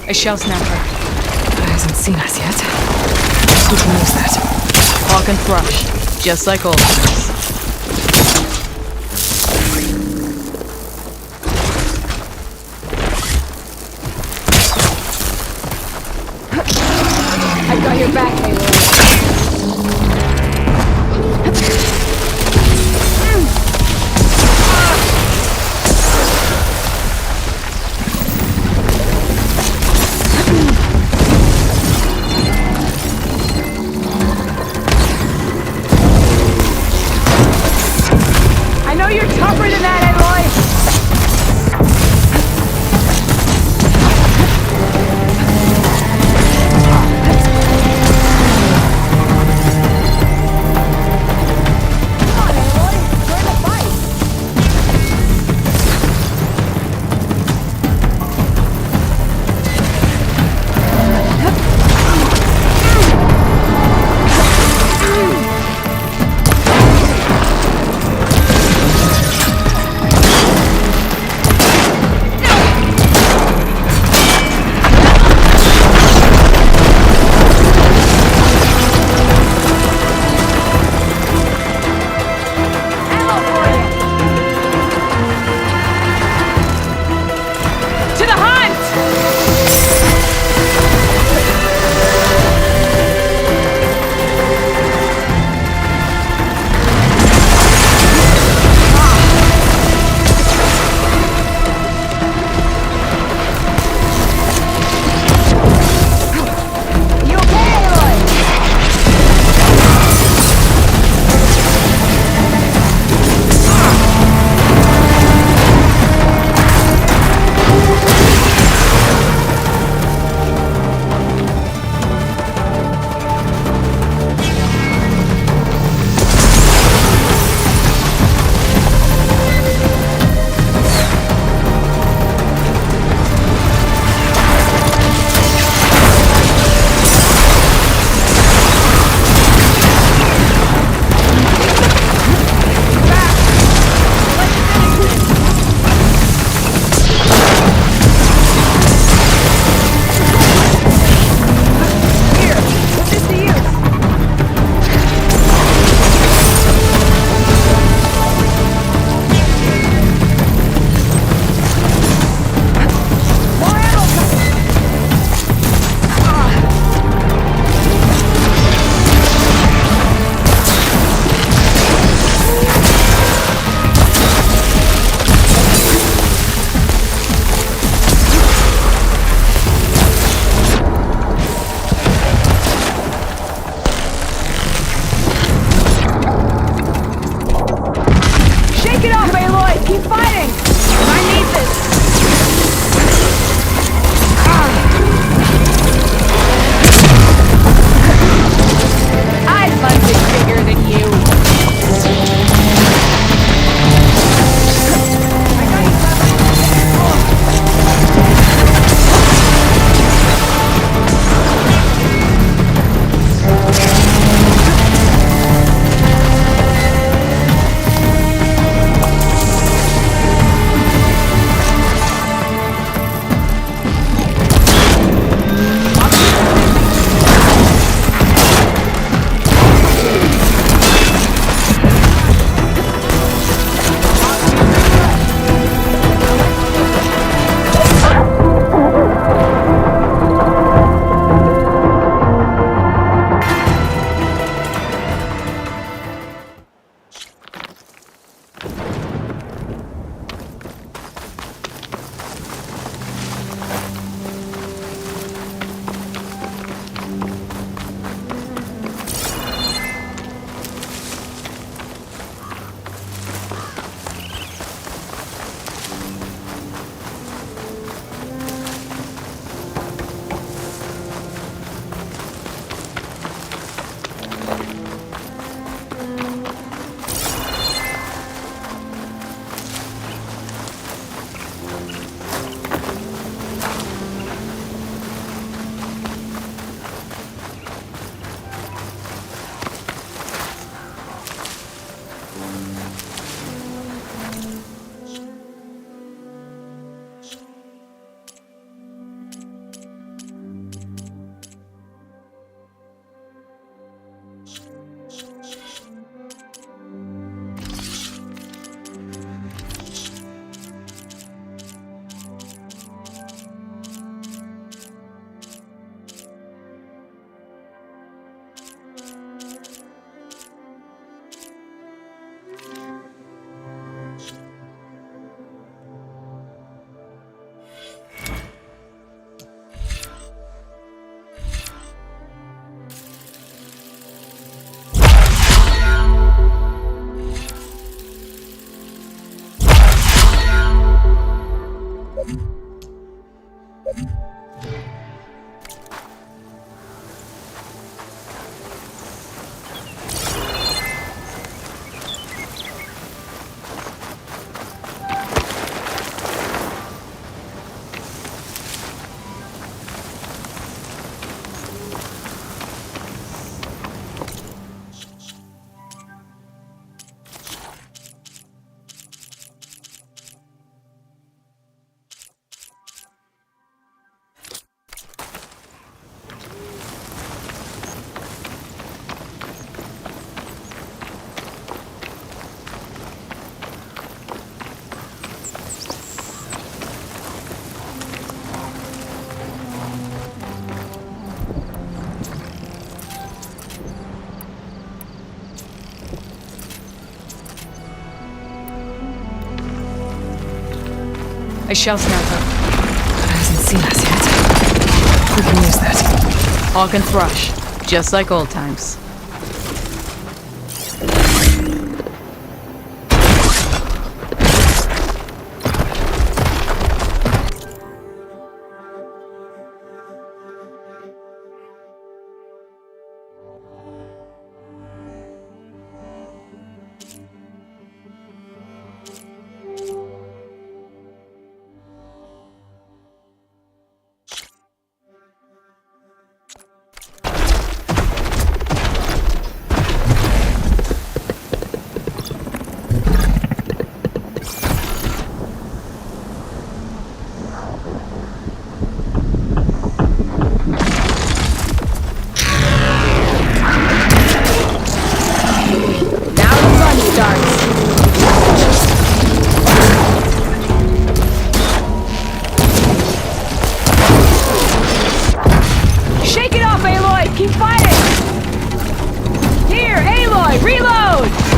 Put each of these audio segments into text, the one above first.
A Shellsnapper. Hasn't seen us yet. We can use that. Hawk and Thrush, just like always. I've got your back, Aloy. A Shellsnapper. But hasn't seen us yet. We can use that. Hawk and thrush, just like old times. Shake it off, Aloy! Keep fighting! Here, Aloy, reload!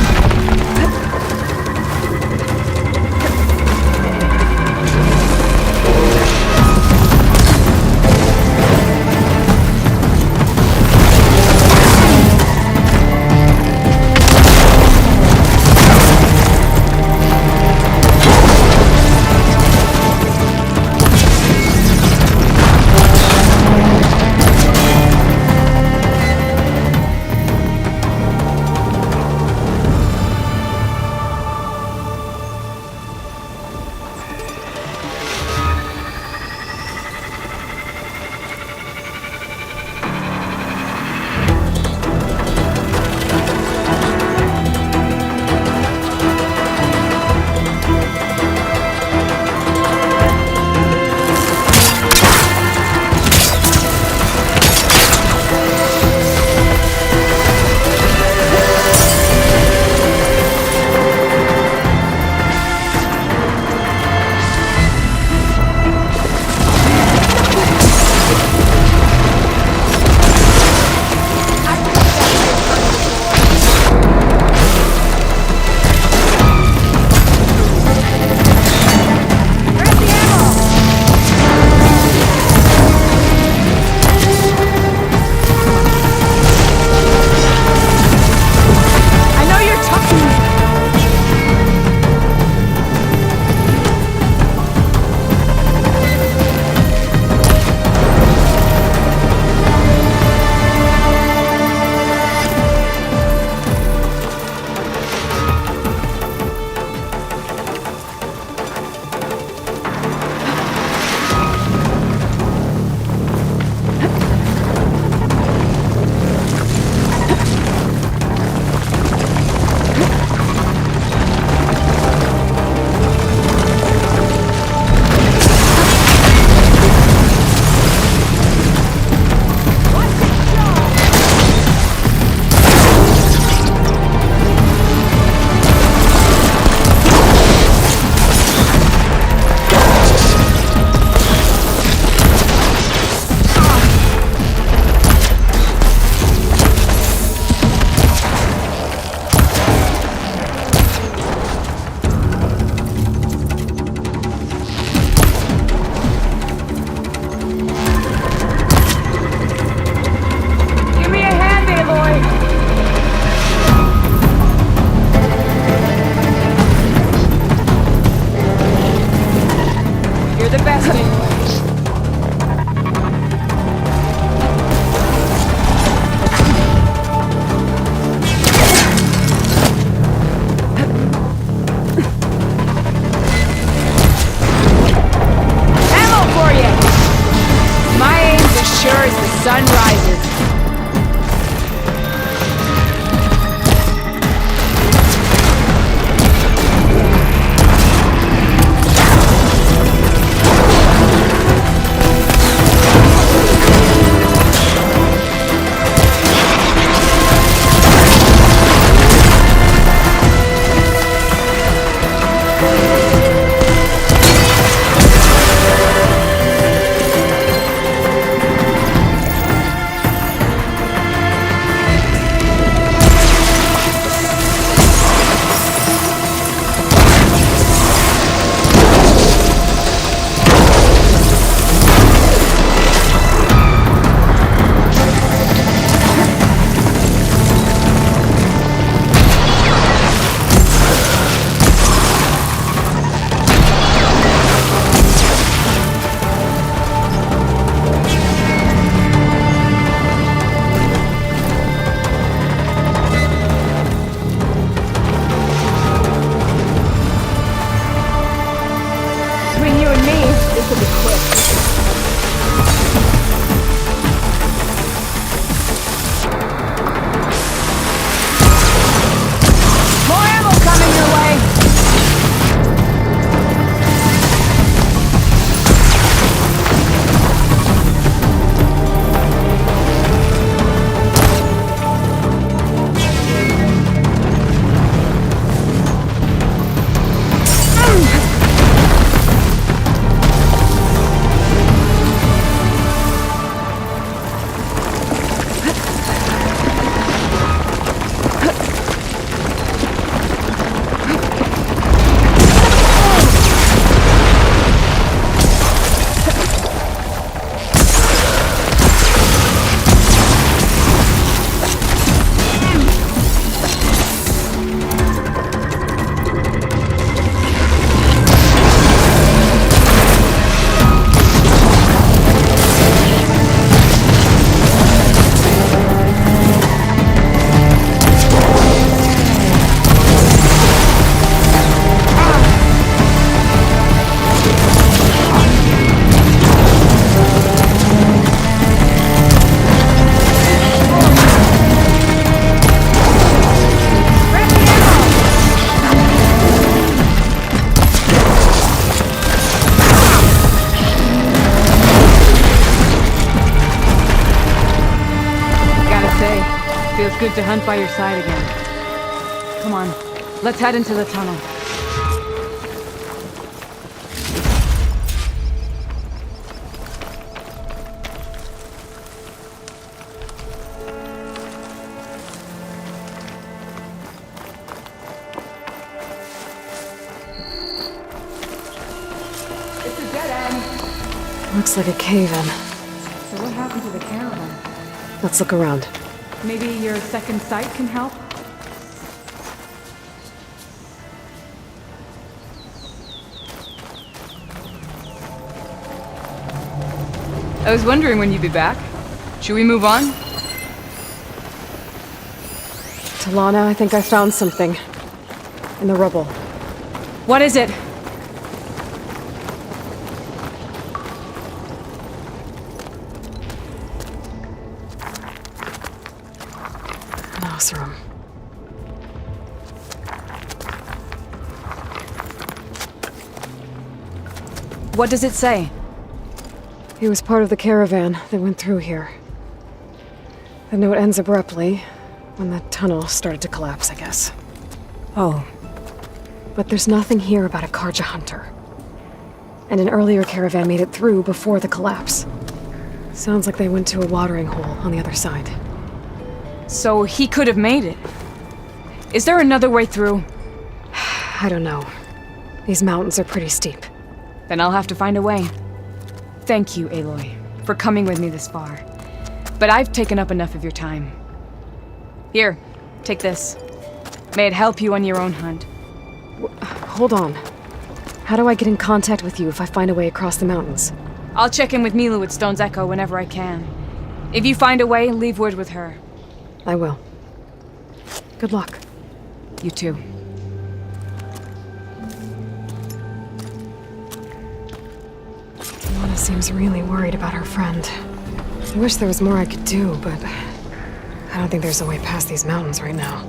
sun rises. good to hunt by your side again. Come on, let's head into the tunnel. It's a dead end. Looks like a cave-in. So what happened to the caravan? Let's look around. Maybe your second sight can help? I was wondering when you'd be back. Should we move on? Talana, I think I found something. In the rubble. What is it? An Osram. What does it say? He was part of the caravan that went through here. The note ends abruptly, when the tunnel started to collapse, I guess. Oh. But there's nothing here about a Karja hunter. And an earlier caravan made it through before the collapse. Sounds like they went to a watering hole on the other side. So he could have made it. Is there another way through? I don't know. These mountains are pretty steep. Then I'll have to find a way. Thank you, Aloy, for coming with me this far. But I've taken up enough of your time. Here, take this. May it help you on your own hunt. Hold on. How do I get in contact with you if I find a way across the mountains? I'll check in with Milu at Stone's Echo whenever I can. If you find a way, leave word with her. I will. Good luck. You too. Lana seems really worried about her friend. I wish there was more I could do, but I don't think there's a way past these mountains right now.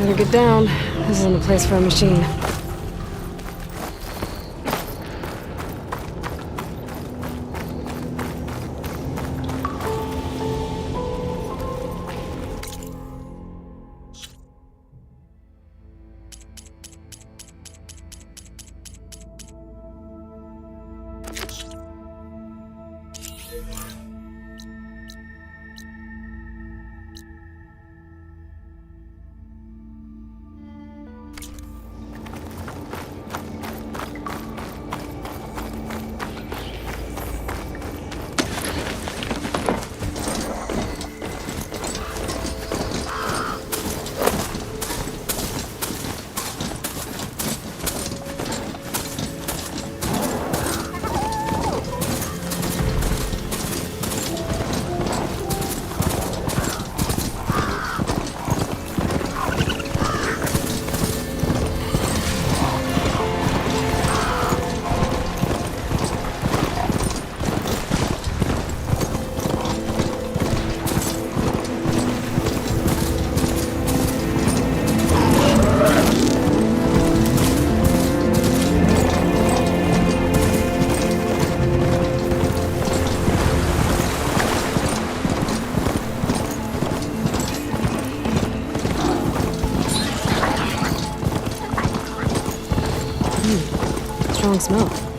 Better get down. This isn't a place for a machine. Strong smell.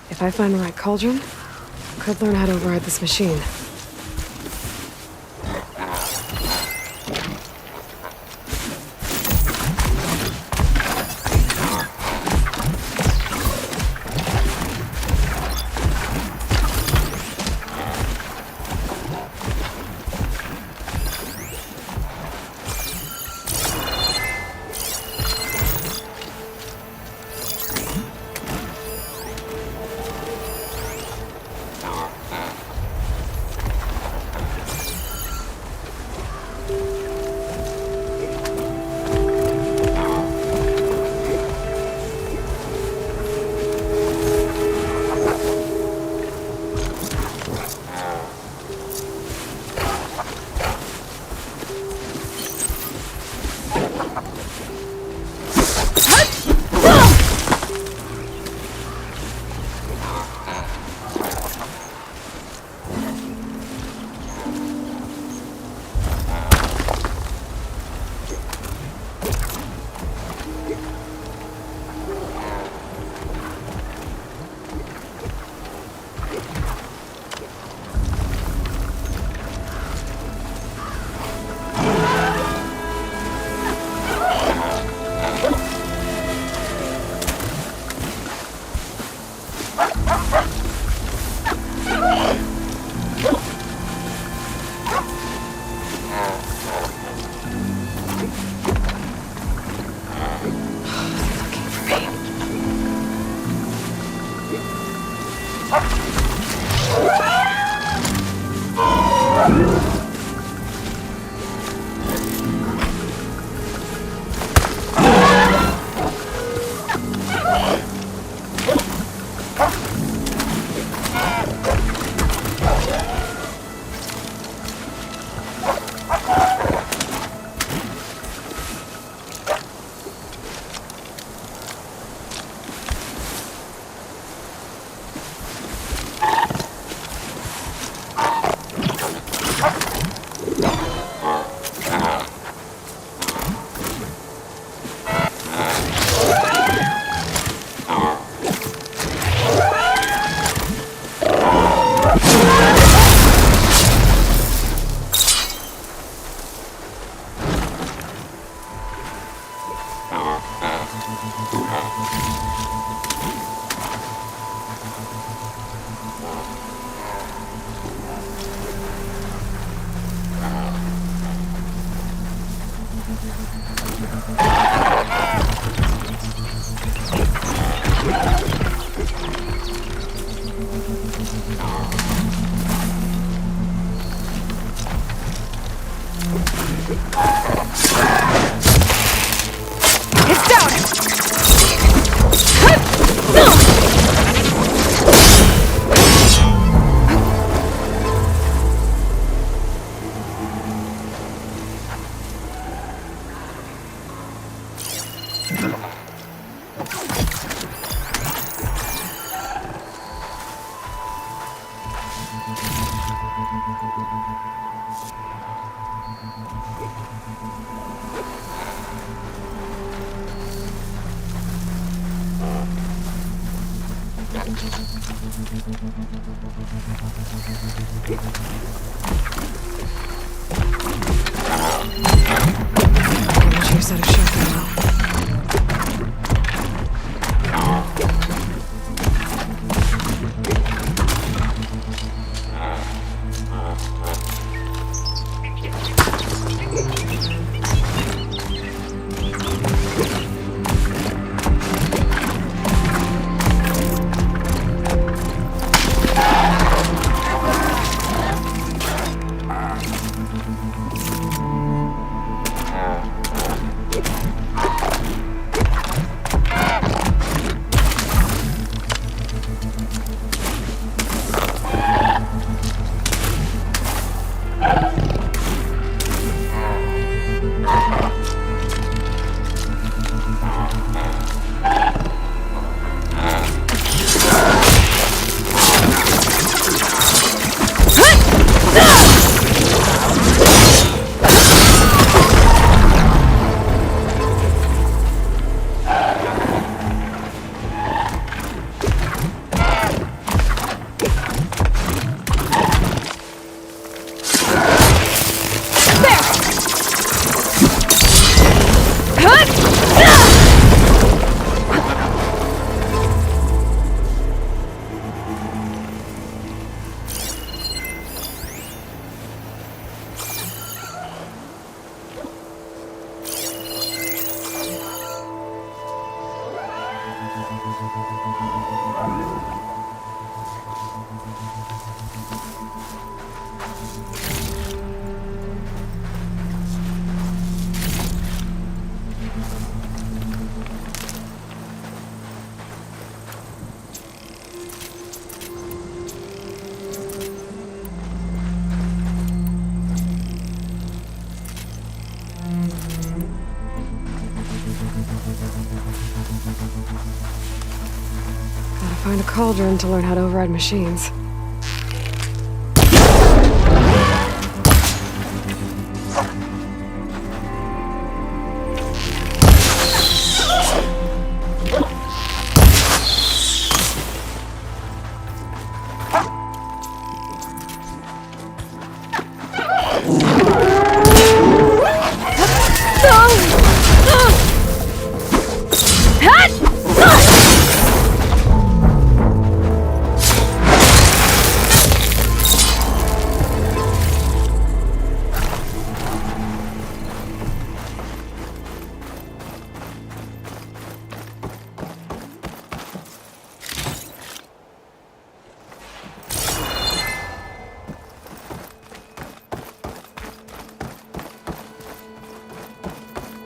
If I find the right cauldron, I could learn how to override this machine. It's down! Cheers out of shotgun now. Gotta find a cauldron to learn how to override machines.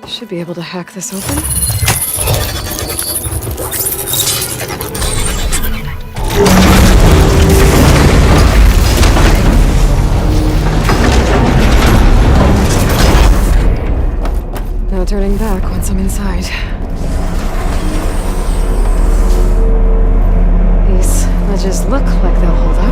Should be able to hack this open. No turning back once I'm inside. These ledges look like they'll hold up.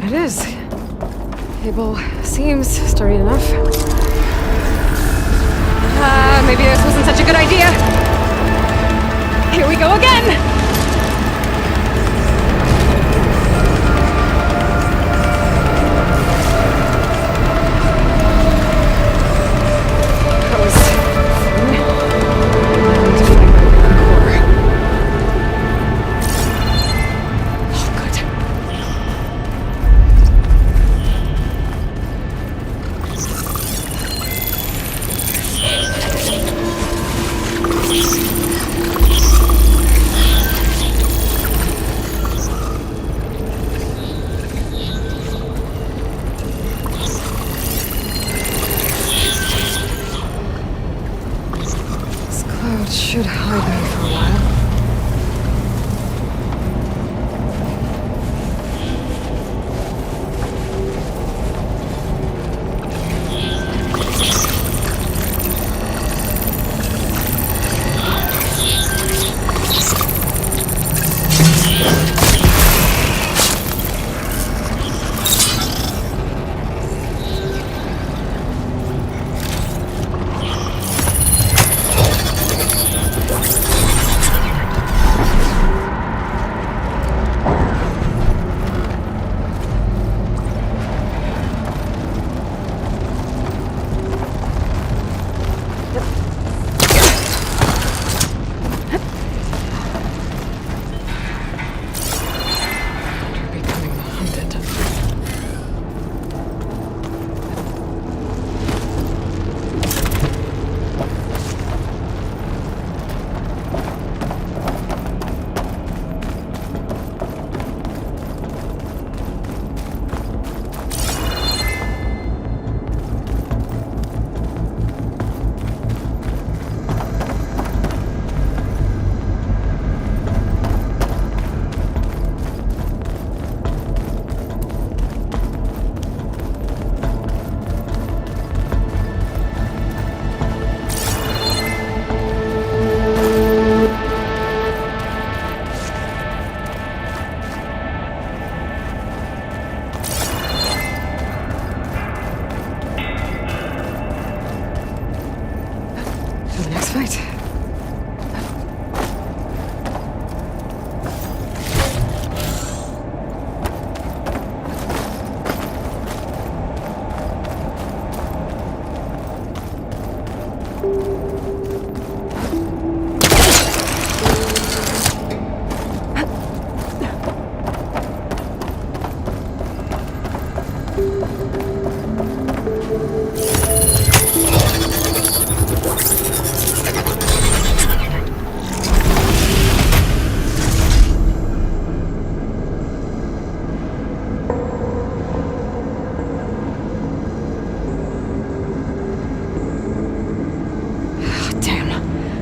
it is. Cable seems sturdy enough. Maybe this wasn't such a good idea. Here we go again! Should hide me for a while.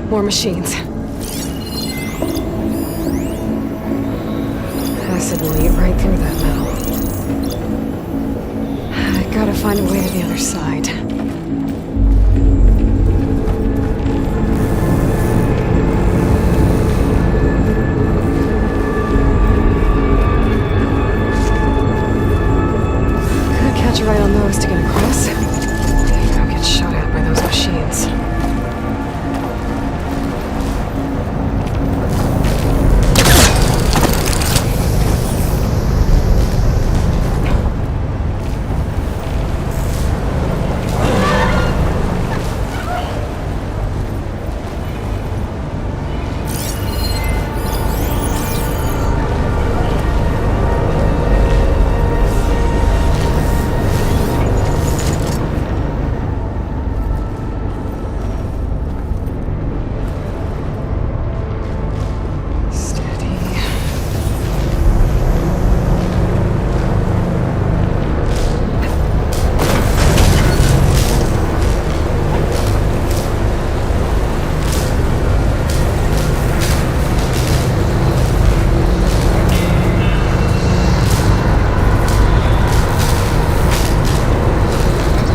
More machines. Acid will eat right through that metal. I gotta find a way to the other side. Could catch a right on those to get across. I'll get shot at by those machines.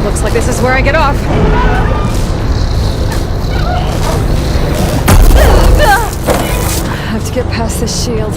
Looks like this is where I get off. I have to get past this shield.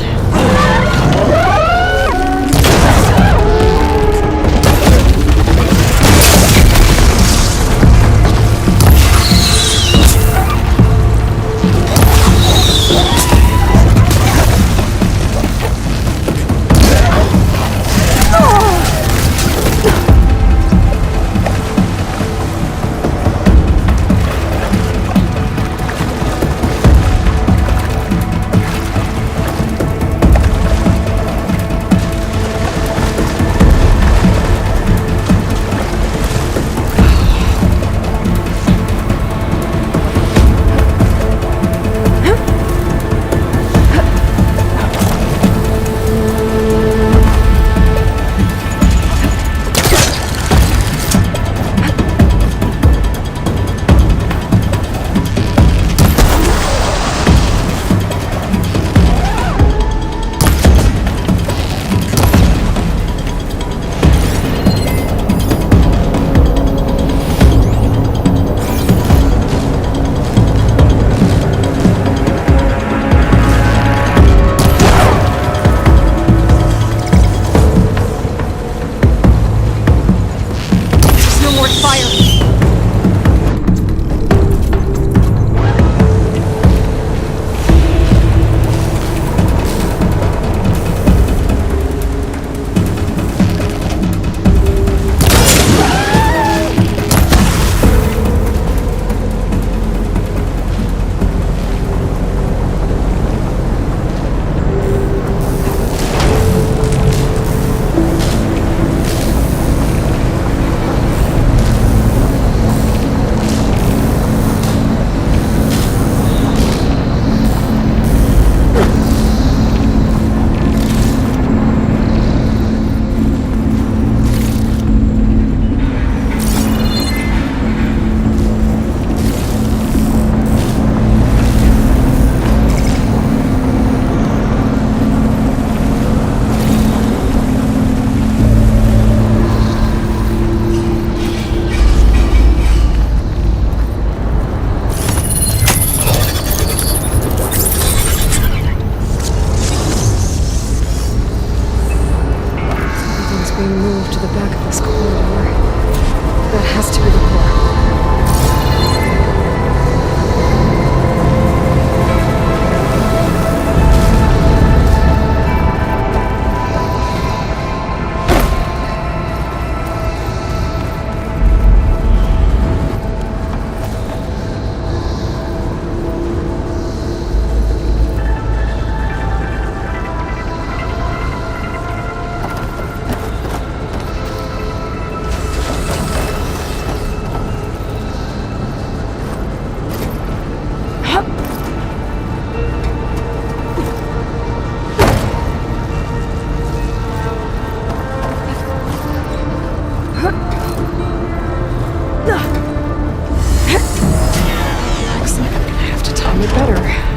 here.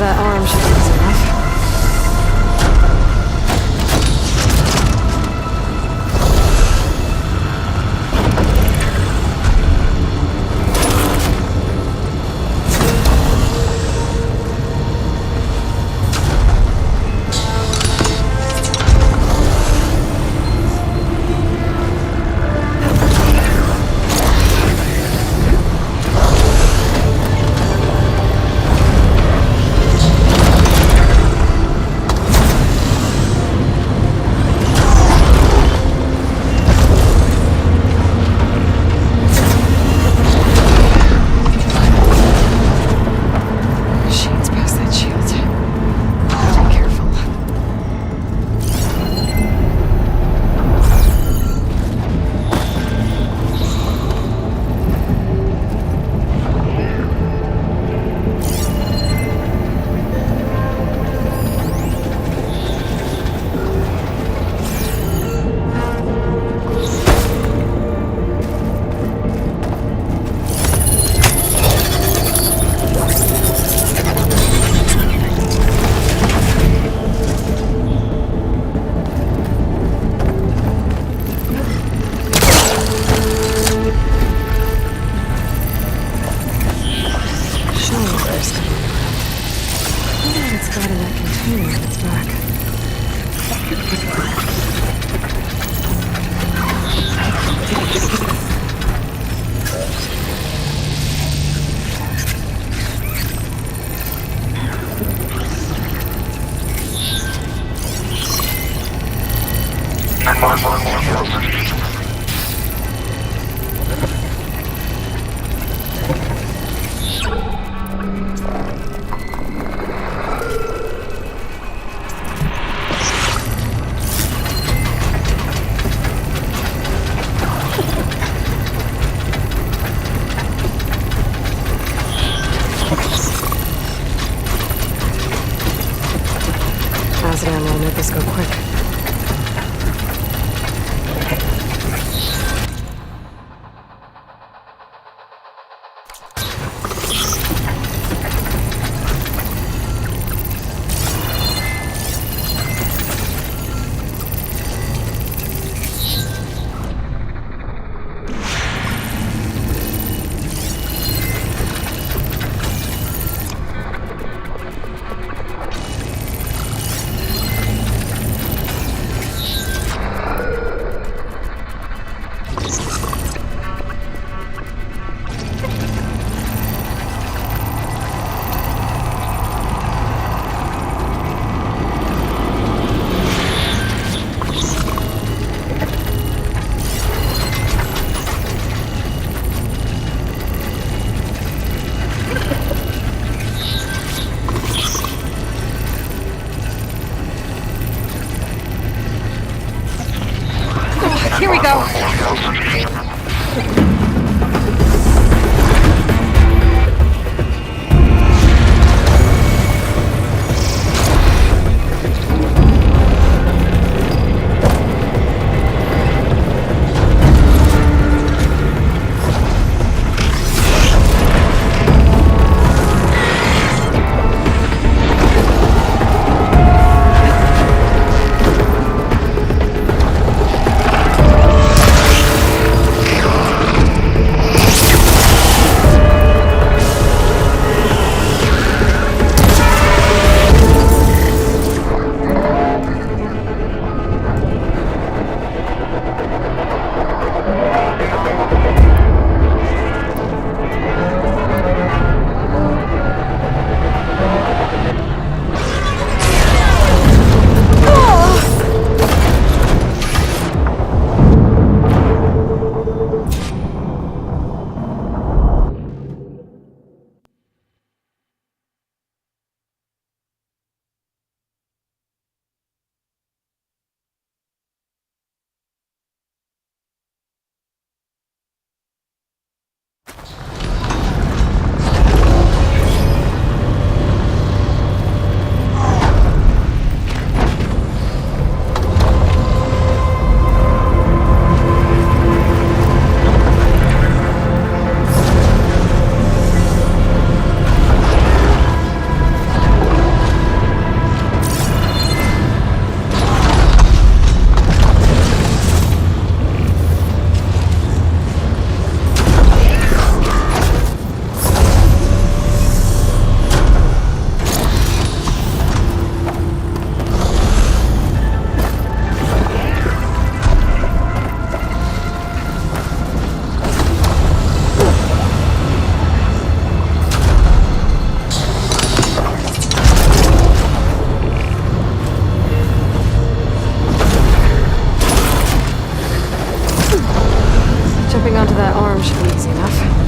That arm should be easy enough. quick. Here we go! Jumping onto that arm should be easy enough.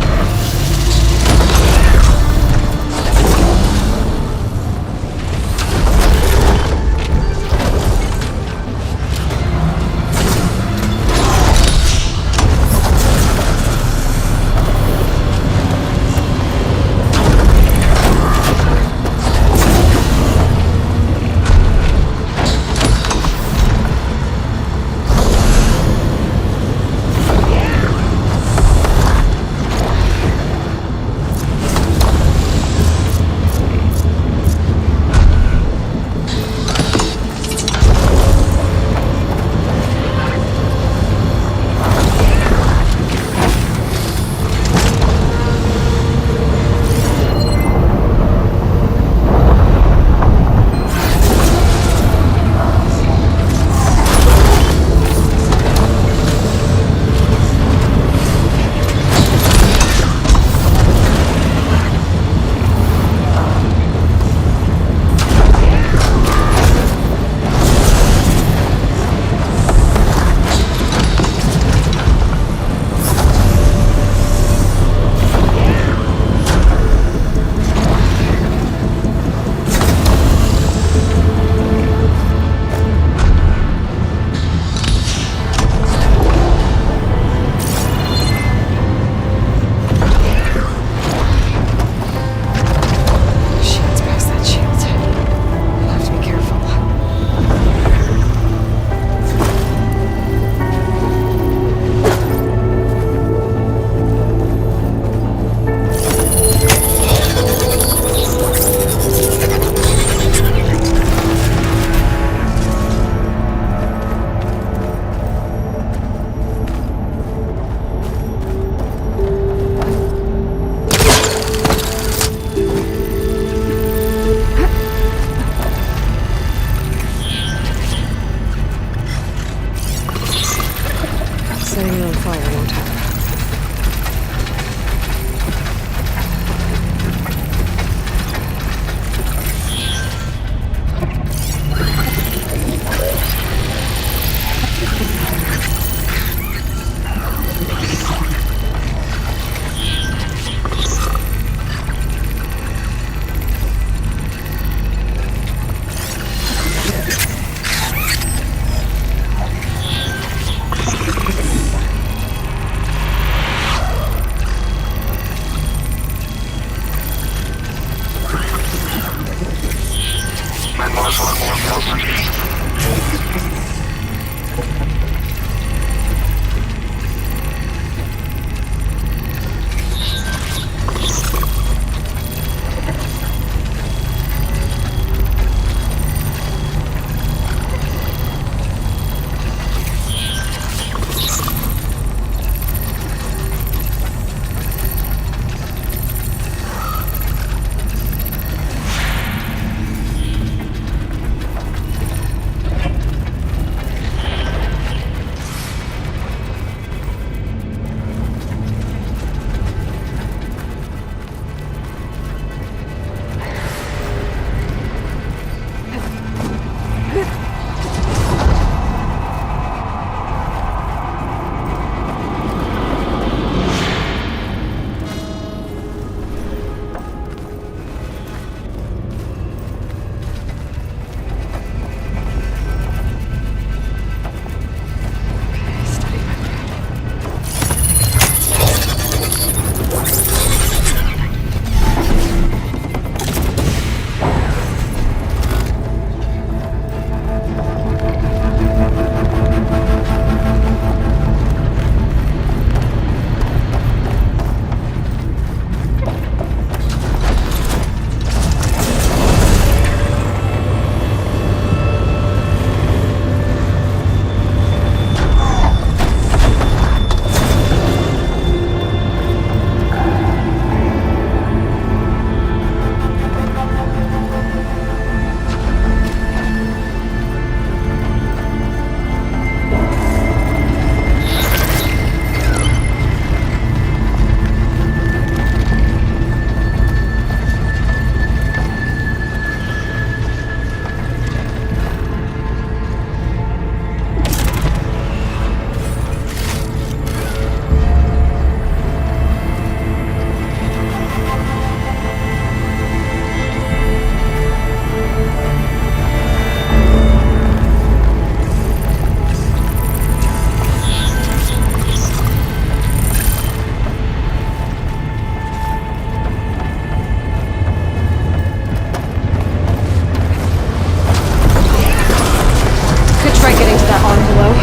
down below.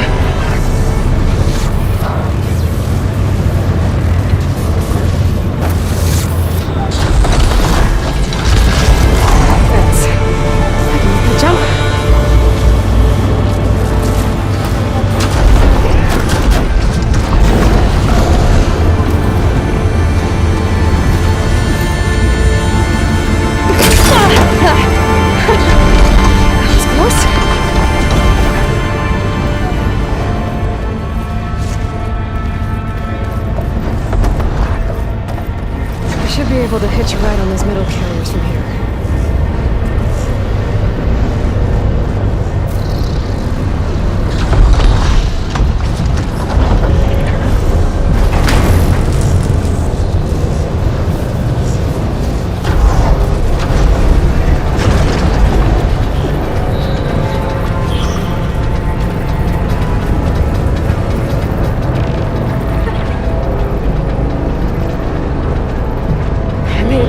That's... I can make the jump. Be able to hitch a ride on those metal carriers from here.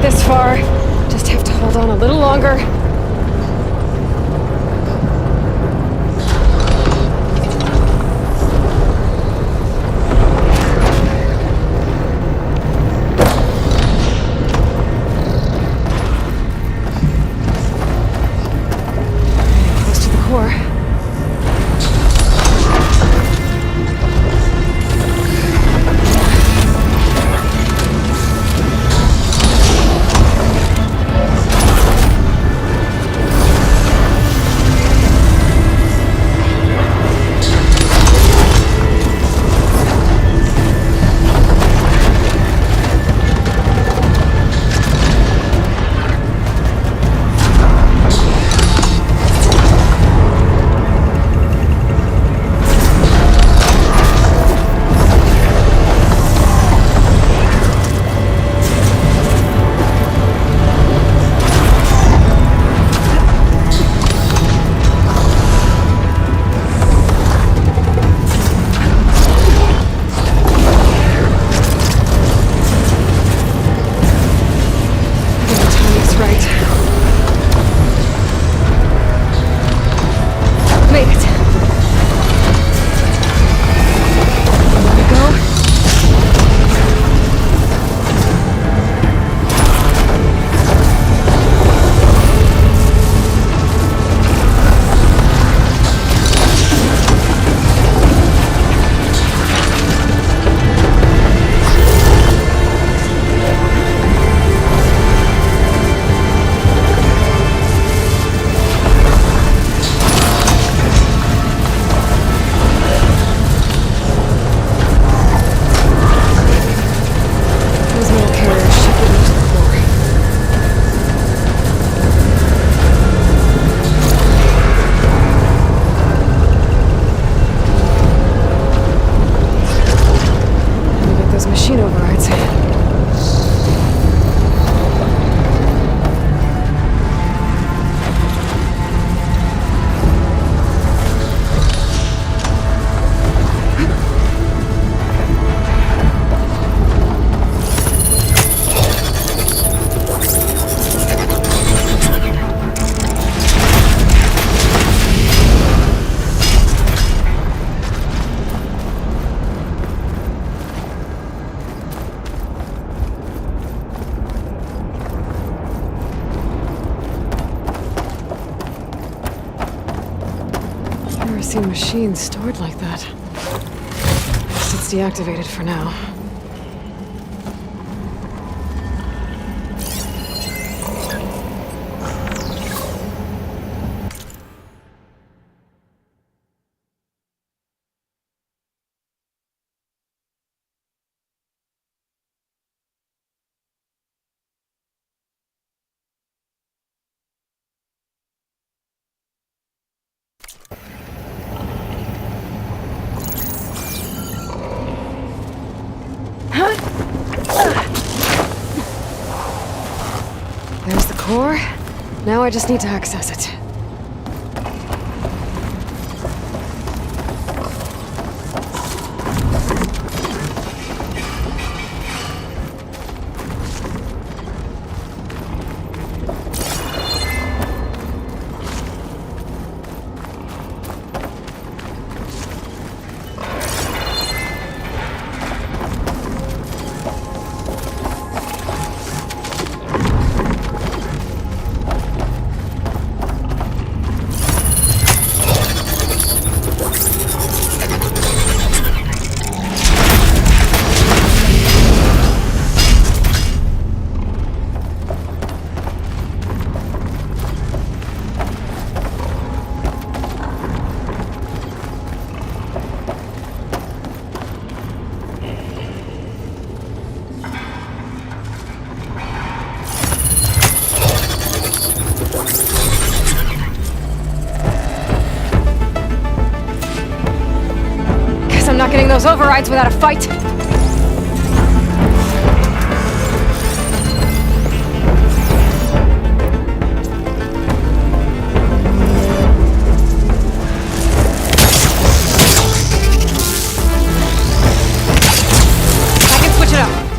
This far. Just have to hold on a little longer. Close to the core. Seen machines stored like that. Guess it's deactivated for now. There's the core. Now I just need to access it. not getting those overrides without a fight. I can switch it up.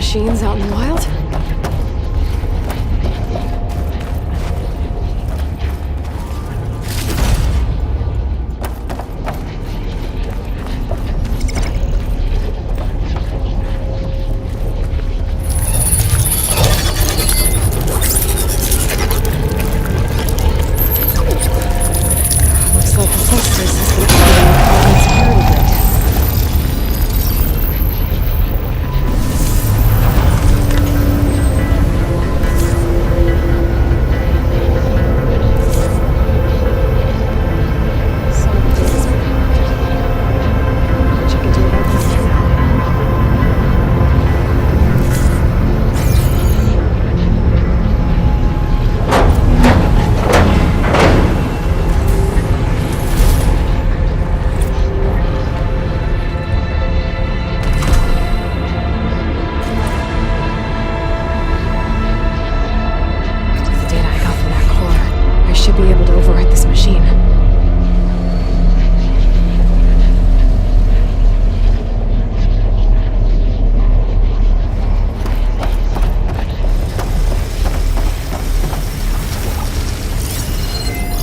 machines out in the wild? Looks like the Successfuly has been activating the Cauldron security grid. Some of the data's been encrypted. What you can do about this now? With the data I got from that core, I should be able to override this machine.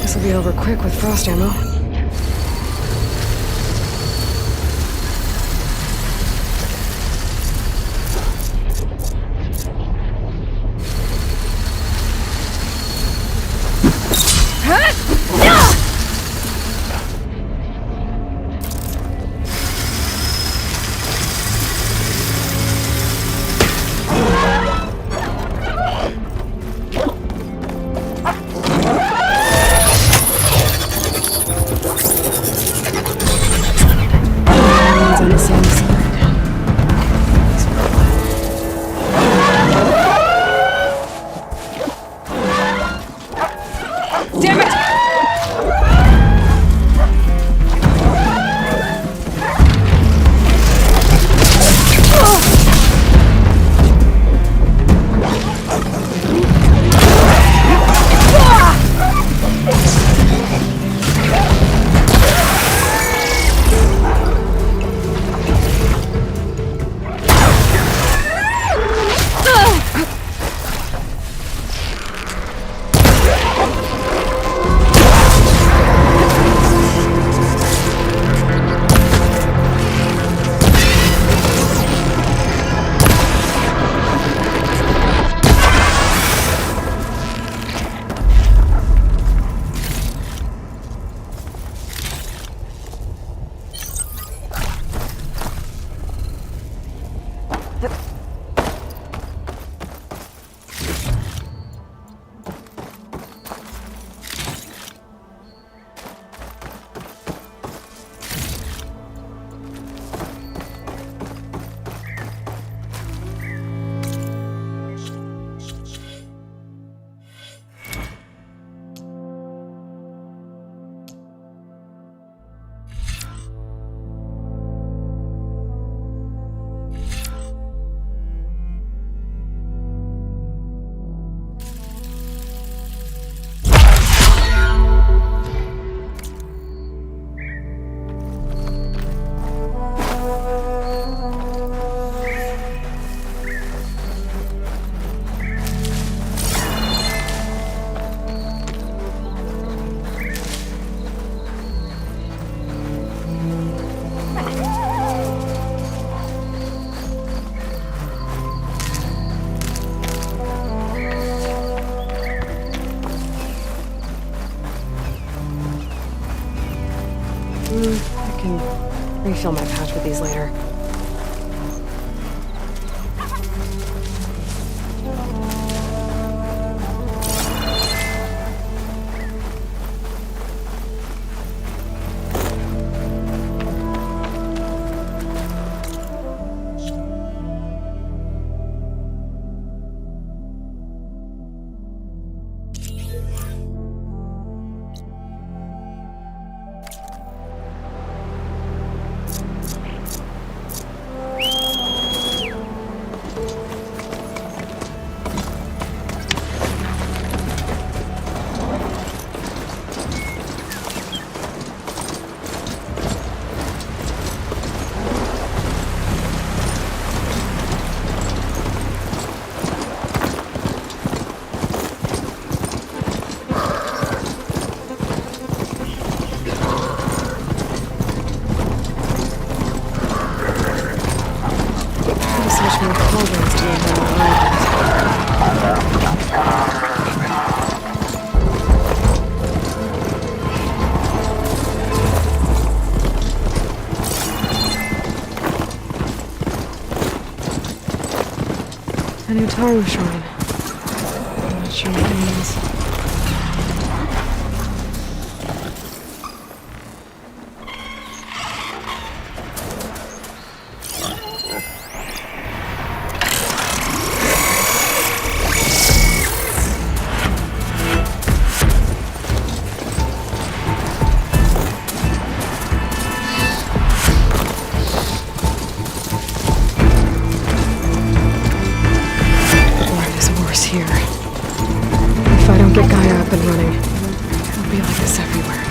This will be over quick with frost ammo. Everyone's on the same side. Thanks for a while. Damn it! I can refill my pouch with these later. An Utaru shrine. I'm not sure what it means. Here. If I don't get Gaia up and running, it'll be like this everywhere.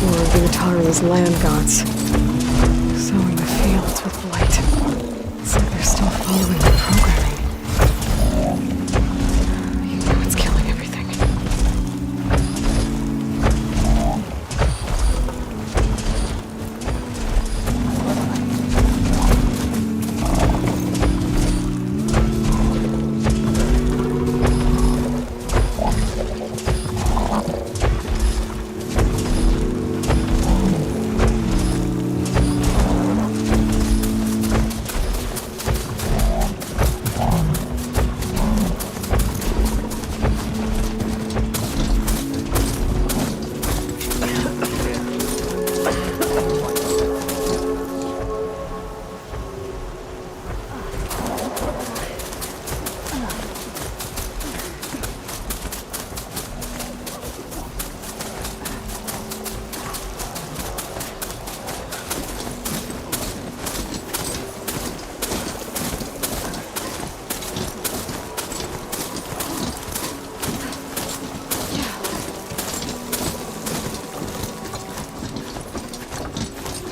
More of the Utaru's land gods, sowing the fields with blight. It's like they're still following the programming. You know it's killing everything.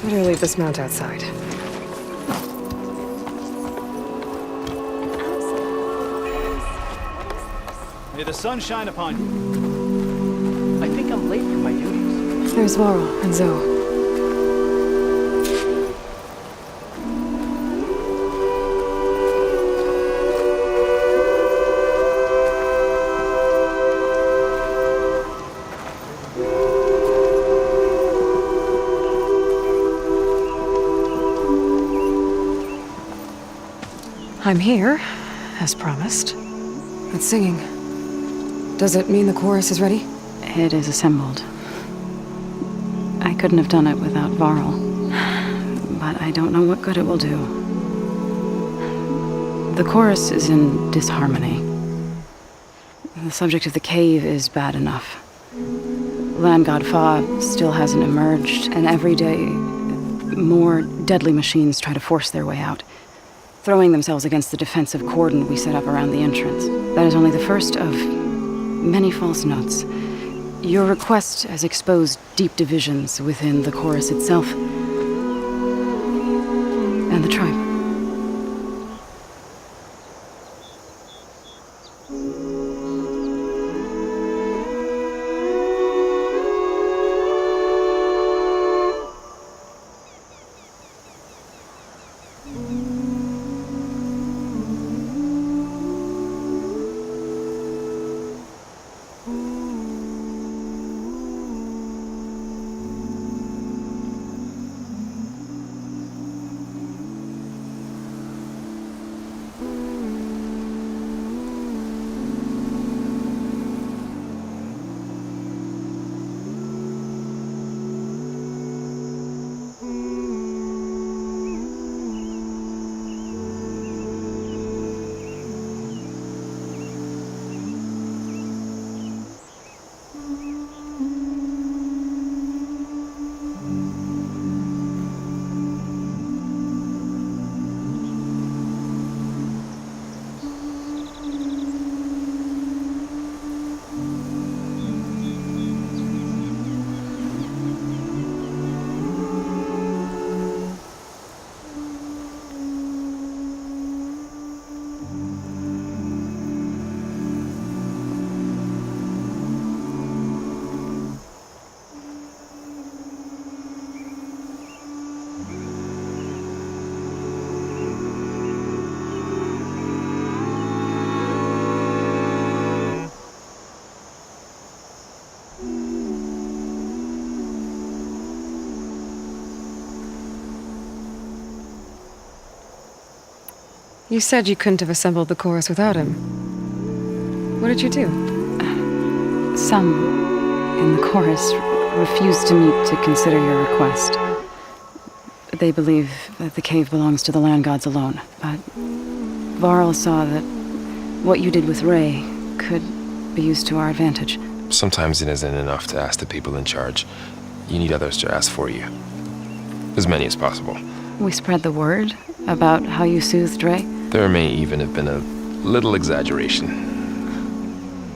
Better leave this mount outside. May the sun shine upon you. I think I'm late for my duties. There's Varl and Zo. I'm here, as promised. But singing. Does it mean the chorus is ready? It is assembled. I couldn't have done it without Varl. But I don't know what good it will do. The chorus is in disharmony. The subject of the cave is bad enough. Land God Fa still hasn't emerged, and every day more deadly machines try to force their way out, throwing themselves against the defensive cordon we set up around the entrance. That is only the first of many false notes. Your request has exposed deep divisions within the chorus itself and the tribe. You said you couldn't have assembled the chorus without him. What did you do? Some in the chorus refused to meet to consider your request. They believe that the cave belongs to the land gods alone, but Varl saw that what you did with Ray could be used to our advantage. Sometimes it isn't enough to ask the people in charge. You need others to ask for you. As many as possible. We spread the word about how you soothed Ray. There may even have been a little exaggeration.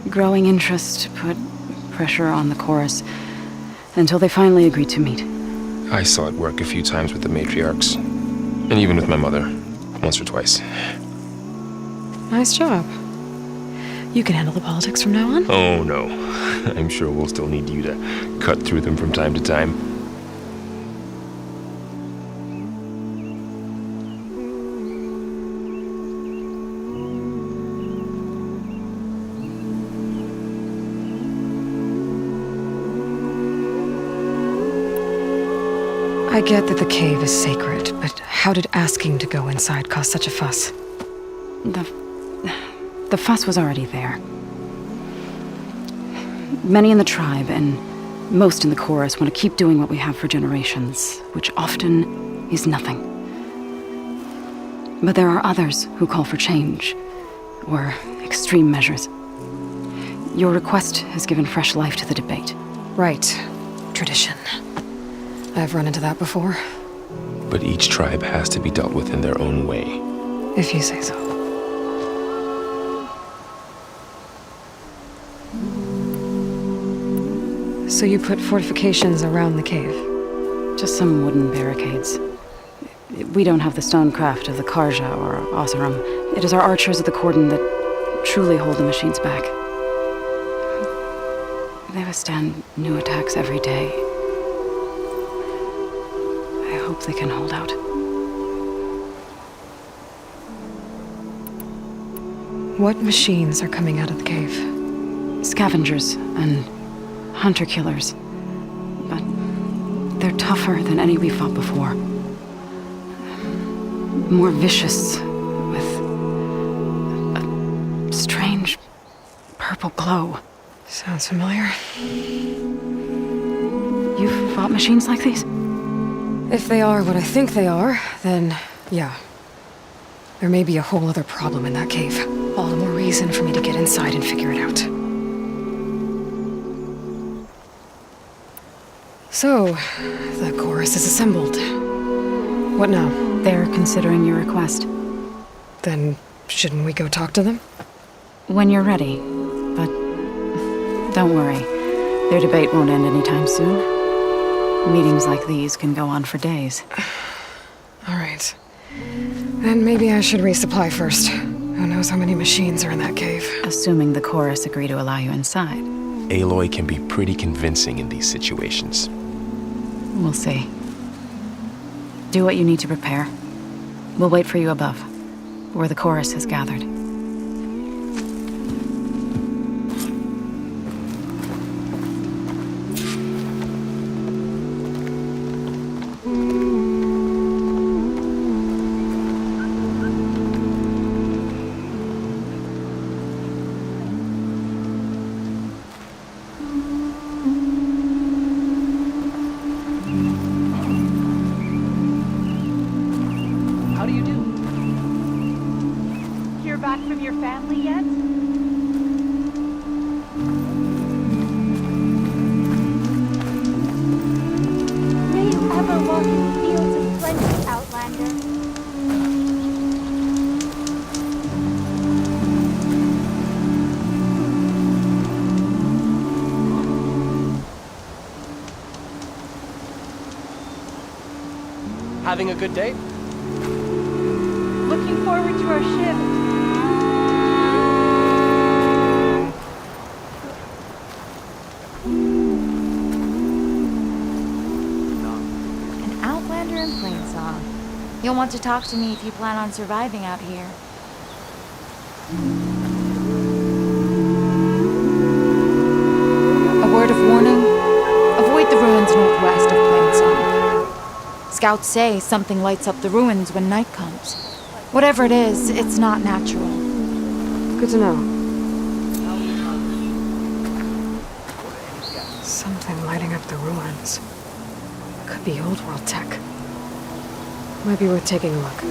Growing interest put pressure on the chorus until they finally agreed to meet. I saw it work a few times with the matriarchs. And even with my mother. Once or twice. Nice job. You can handle the politics from now on? Oh no. I'm sure we'll still need you to cut through them from time to time. I get that the cave is sacred, but how did asking to go inside cause such a fuss? The fuss was already there. Many in the tribe, and most in the chorus, want to keep doing what we have for generations, which often is nothing. But there are others who call for change, or extreme measures. Your request has given fresh life to the debate. Right. Tradition. I've run into that before. But each tribe has to be dealt with in their own way. If you say so. So you put fortifications around the cave? Just some wooden barricades. We don't have the stonecraft of the Karja or Oseram. It is our archers of the cordon that truly hold the machines back. They withstand new attacks every day. I hope they can hold out. What machines are coming out of the cave? Scavengers and hunter-killers. But they're tougher than any we fought before. More vicious, with a strange purple glow. Sounds familiar. You've fought machines like these? If they are what I think they are, then yeah. There may be a whole other problem in that cave. All the more reason for me to get inside and figure it out. So, the chorus is assembled. What now? They're considering your request. Then, shouldn't we go talk to them? When you're ready. But don't worry. Their debate won't end anytime soon. Meetings like these can go on for days. All right. Then maybe I should resupply first. Who knows how many machines are in that cave? Assuming the chorus agree to allow you inside. Aloy can be pretty convincing in these situations. We'll see. Do what you need to prepare. We'll wait for you above, where the chorus has gathered. How do you do? Hear back from your family yet? May you ever walk in fields of plenty, Outlander. Having a good day? Looking forward to our shift. An Outlander in Plainsong. You'll want to talk to me if you plan on surviving out here. A word of warning. Avoid the ruins northwest of Plainsong. Scouts say something lights up the ruins when night comes. Whatever it is, it's not natural. Good to know. Something lighting up the ruins. Could be old world tech. Might be worth taking a look.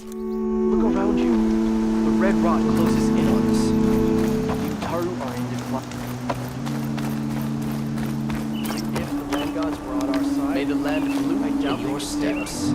Look around you. The red rot closes in on us. The Utaru are in decline. If the land gods were on our side, may the land bloom in your steps.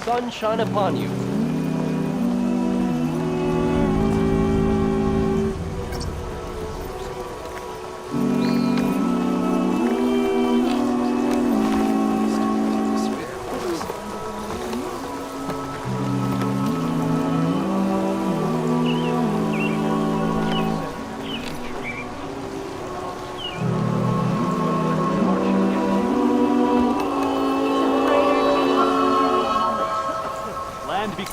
sun shine upon you. Land be...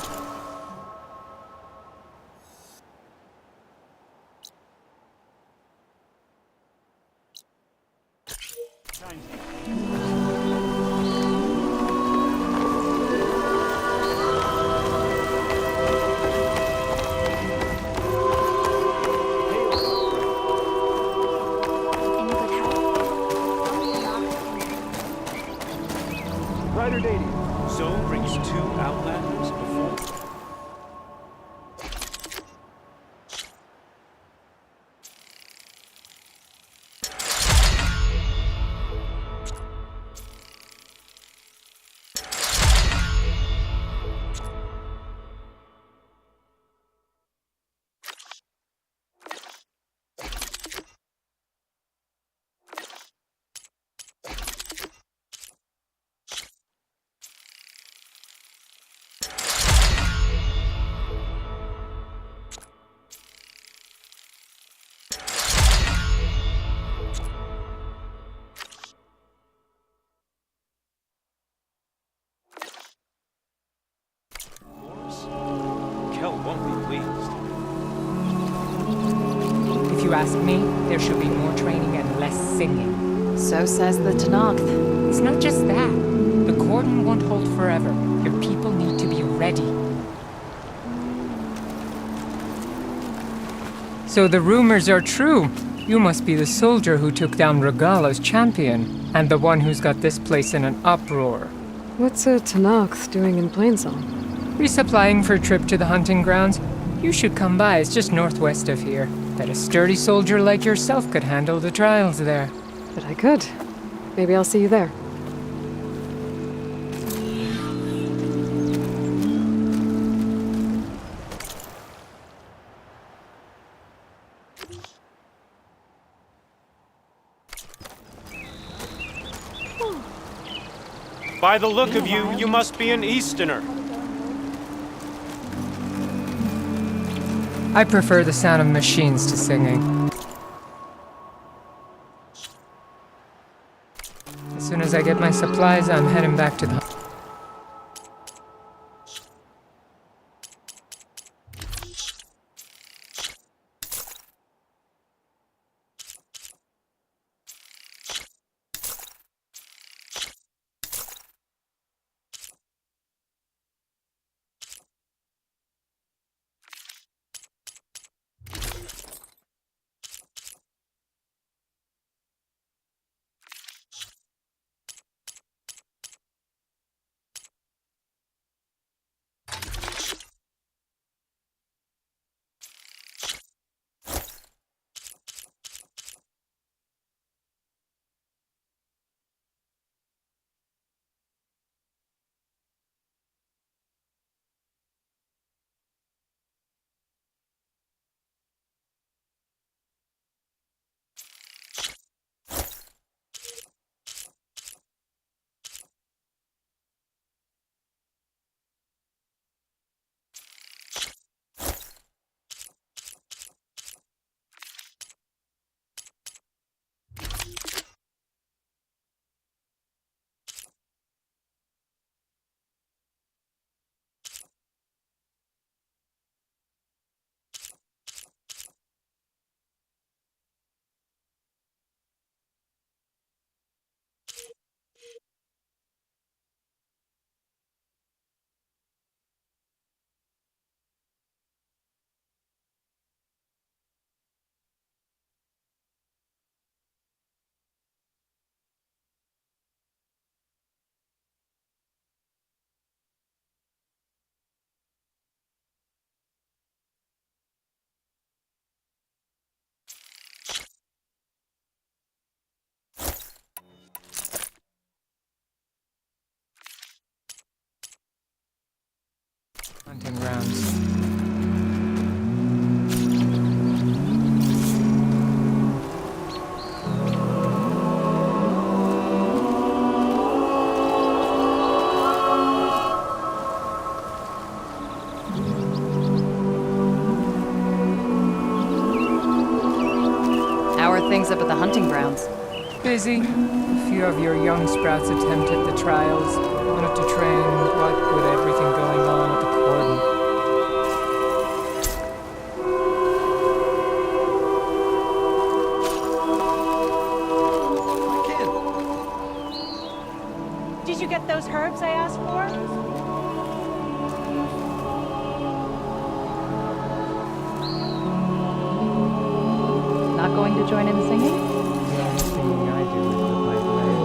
Any good help? Rider dating. Zo brings 2 outlanders before. Kel won't be pleased. If you ask me, there should be more training and less singing. So says the Tanakh. It's not just that. The cordon won't hold forever. Your people need to be ready. So the rumors are true. You must be the soldier who took down Regala's champion, and the one who's got this place in an uproar. What's a Tanakh doing in Plainsong? Resupplying for a trip to the hunting grounds? You should come by, it's just northwest of here. Bet a sturdy soldier like yourself could handle the trials there. But I could. Maybe I'll see you there. By the look of you, you must be an Easterner. I prefer the sound of machines to singing. As soon as I get my supplies, I'm heading back to the... hunting grounds. How are things up at the hunting grounds? Busy. A few of your young sprouts attempted the trials. Wanted to train, what with everything going on at the Cauldron. Did you get those herbs I asked for? Not going to join in the singing? The only singing I do is with my blade.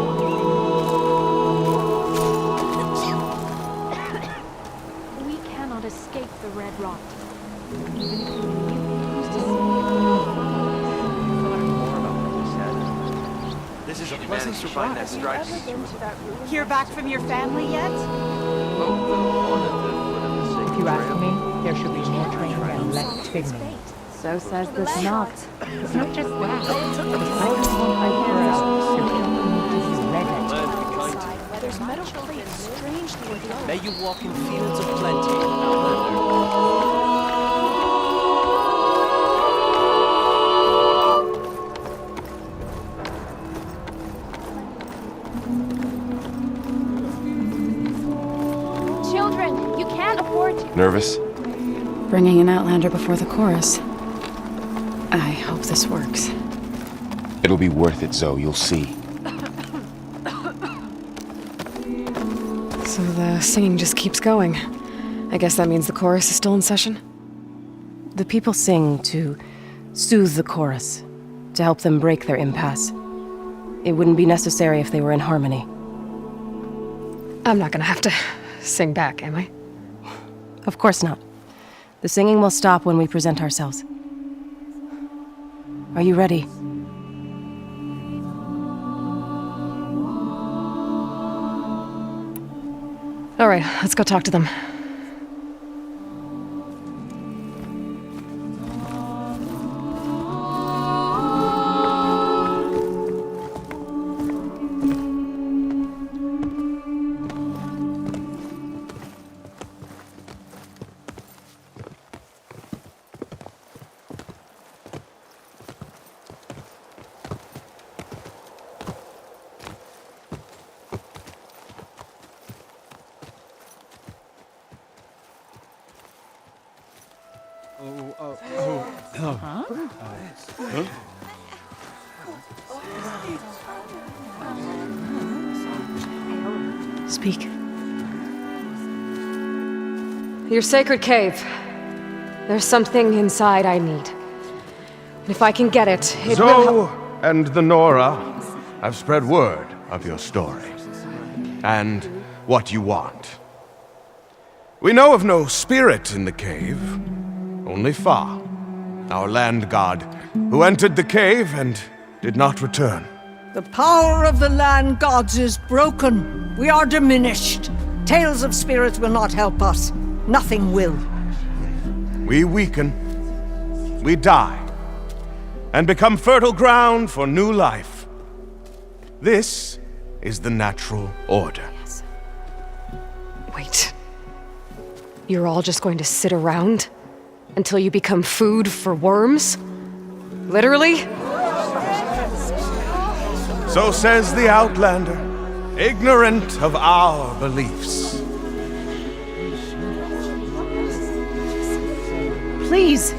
We cannot escape the red rot. This is a pleasant surprise. Hear back from your family yet? If you ask me, there should be more training and less pigment. So says this knot. It's not just that. The fighters won't fight for us. Your people need to be ready. There's metal plates strangely low. May you walk in fields of plenty, Outlander. Children, you can't afford to. Nervous? Bringing an Outlander before the chorus. I hope this works. It'll be worth it, Zo. You'll see. So the singing just keeps going. I guess that means the chorus is still in session? The people sing to soothe the chorus, to help them break their impasse. It wouldn't be necessary if they were in harmony. I'm not gonna have to sing back, am I? Of course not. The singing will stop when we present ourselves. Are you ready? All right, let's go talk to them. Speak. Your sacred cave. There's something inside I need. And if I can get it, it will Zo and the Nora have spread word of your story. And what you want. We know of no spirit in the cave. Only Fa, our land god, who entered the cave and did not return. The power of the land gods is broken. We are diminished. Tales of spirits will not help us. Nothing will. We weaken, we die, and become fertile ground for new life. This is the natural order. Wait. You're all just going to sit around until you become food for worms? Literally? So says the Outlander, ignorant of our beliefs. Please!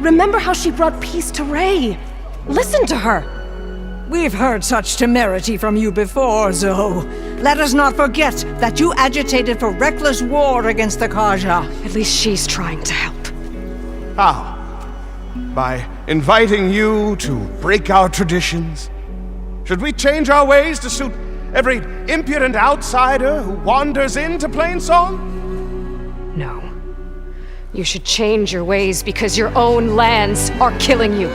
Remember how she brought peace to Ray! Listen to her! We've heard such temerity from you before, Zo. Let us not forget that you agitated for reckless war against the Carja. At least she's trying to help. How? By inviting you to break our traditions? Should we change our ways to suit every impudent outsider who wanders into Plainsong? No. You should change your ways because your own lands are killing you.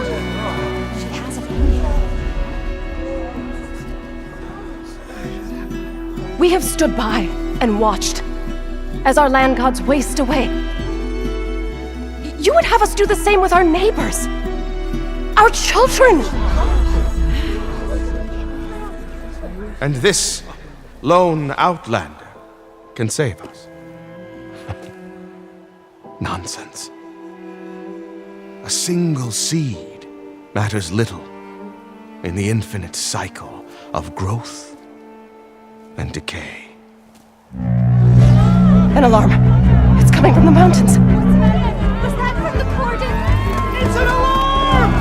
We have stood by and watched. as our land gods waste away. You would have us do the same with our neighbors. Our children! And this lone outlander can save us. Nonsense. A single seed matters little in the infinite cycle of growth and decay. An alarm. It's coming from the mountains. Was that from the cordon? It's an alarm!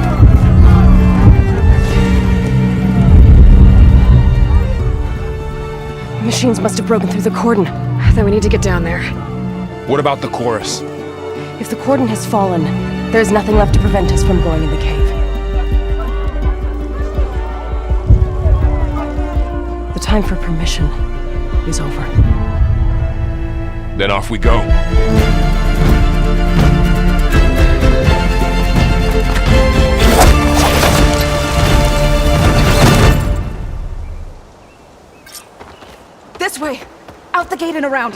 Machines must have broken through the cordon. Then we need to get down there. What about the chorus? If the cordon has fallen, there's nothing left to prevent us from going in the cave. The time for permission is over. Then off we go. This way! Out the gate and around!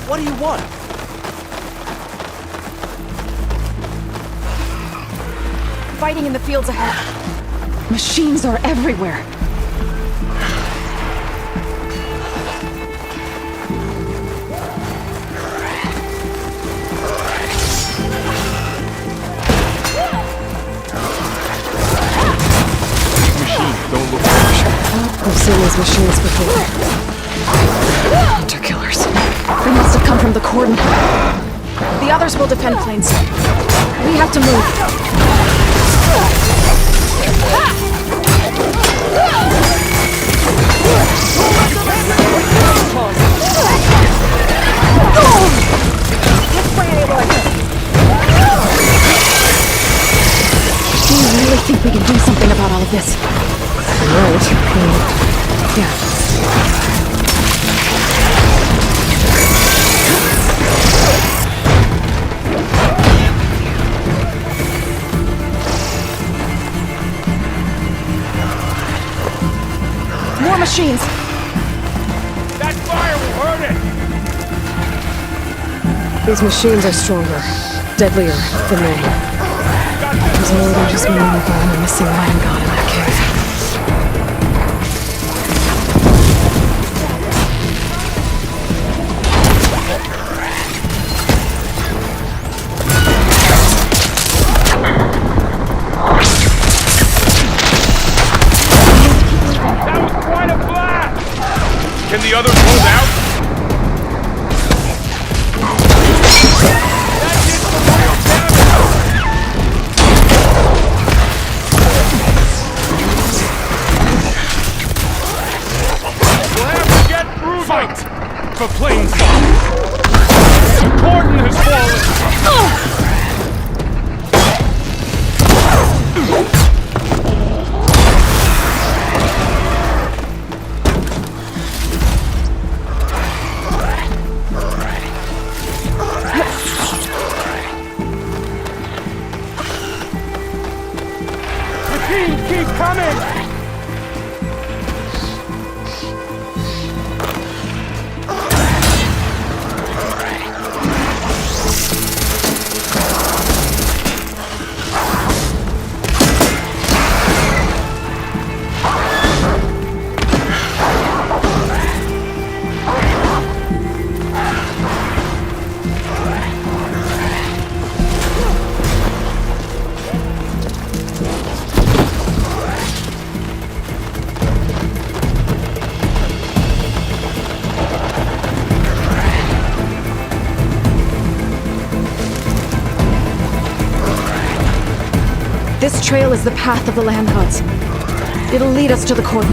What do you want? Fighting in the fields ahead. Machines are everywhere. Don't look harsh. I've seen these machines before. Hunter killers. They must have come from the cordon. The others will defend Plainsong. We have to move. This way, Aloy. Do you really think we can do something about all of this? Right. Yeah. More machines! That fire will hurt it! These machines are stronger, deadlier than they. There's more than just MINERVA and a missing land god in that cave. That was quite a blast! Can the others hold out? That did some real damage! We'll have to get through Fight! For Plainsong! The cordon has fallen! Keep coming! This trail is the path of the land gods. It'll lead us to the cordon.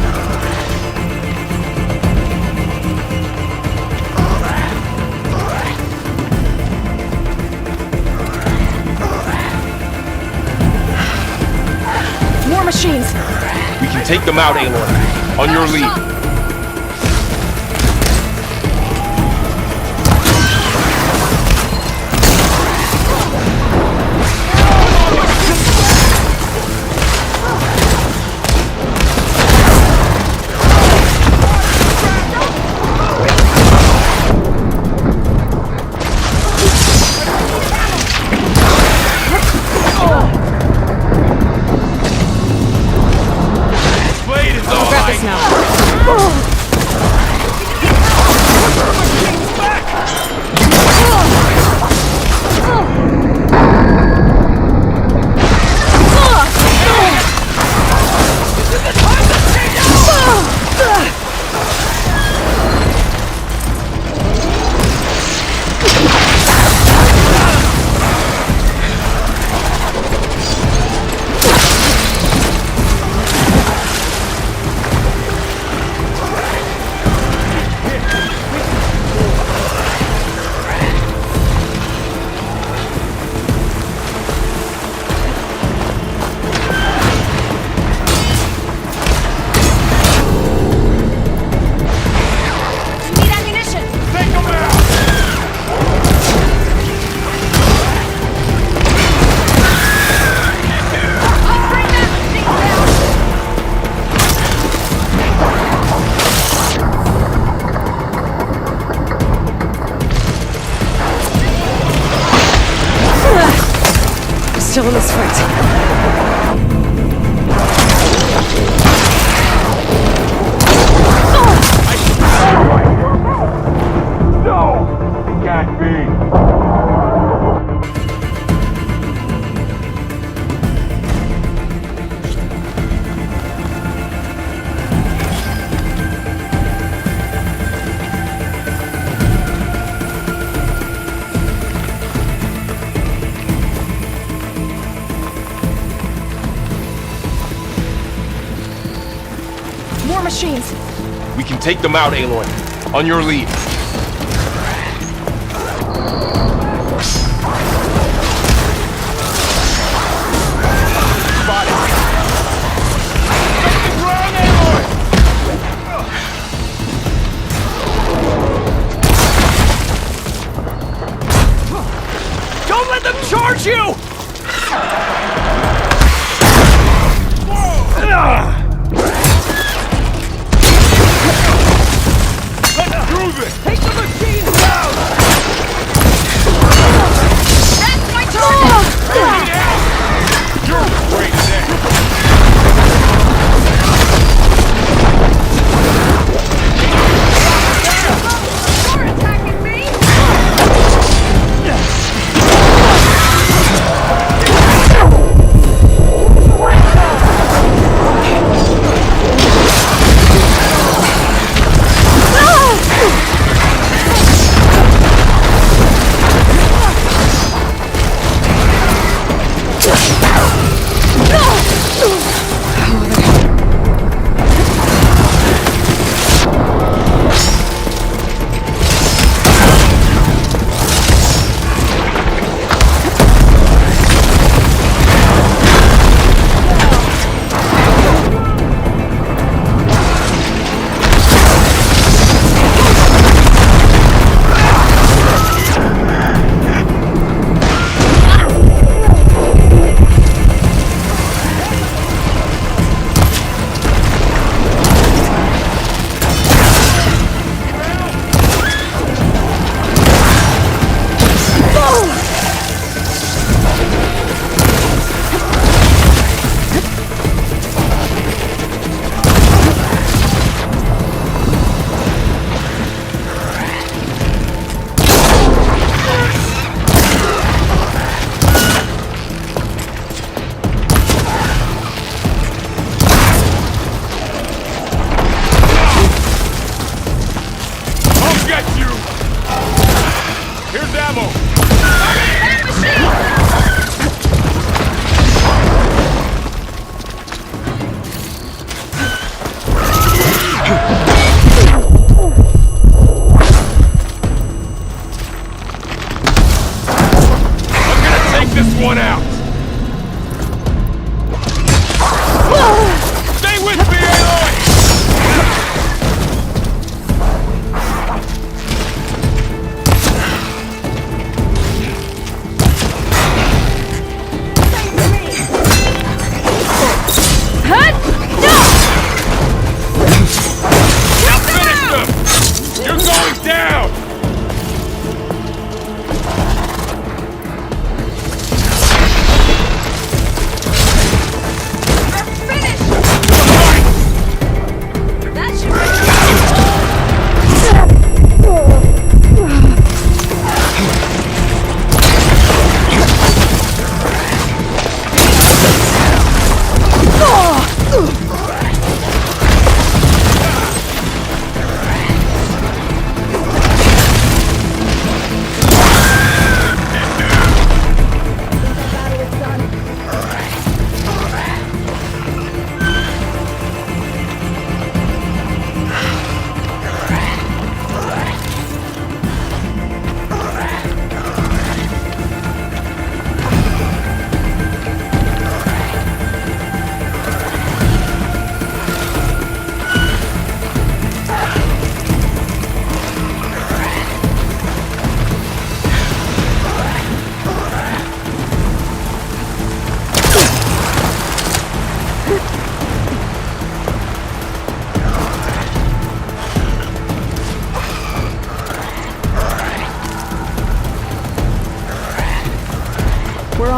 More machines! We can take them out, Aloy. On your lead. this now. Still in this fight. No! It can't be! More machines! We can take them out, Aloy. On your lead. Spotted. Something's wrong, Aloy! Don't let them charge you! Take the machine down! That's my target! You're great there! You're attacking me! one out! Stay with me, Aloy!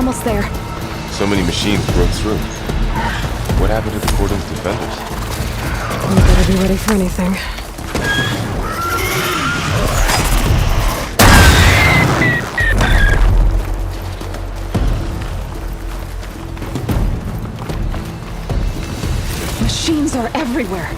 almost there. So many machines broke through. What happened to the Cauldron's defenders? We better be ready for anything. Machines are everywhere.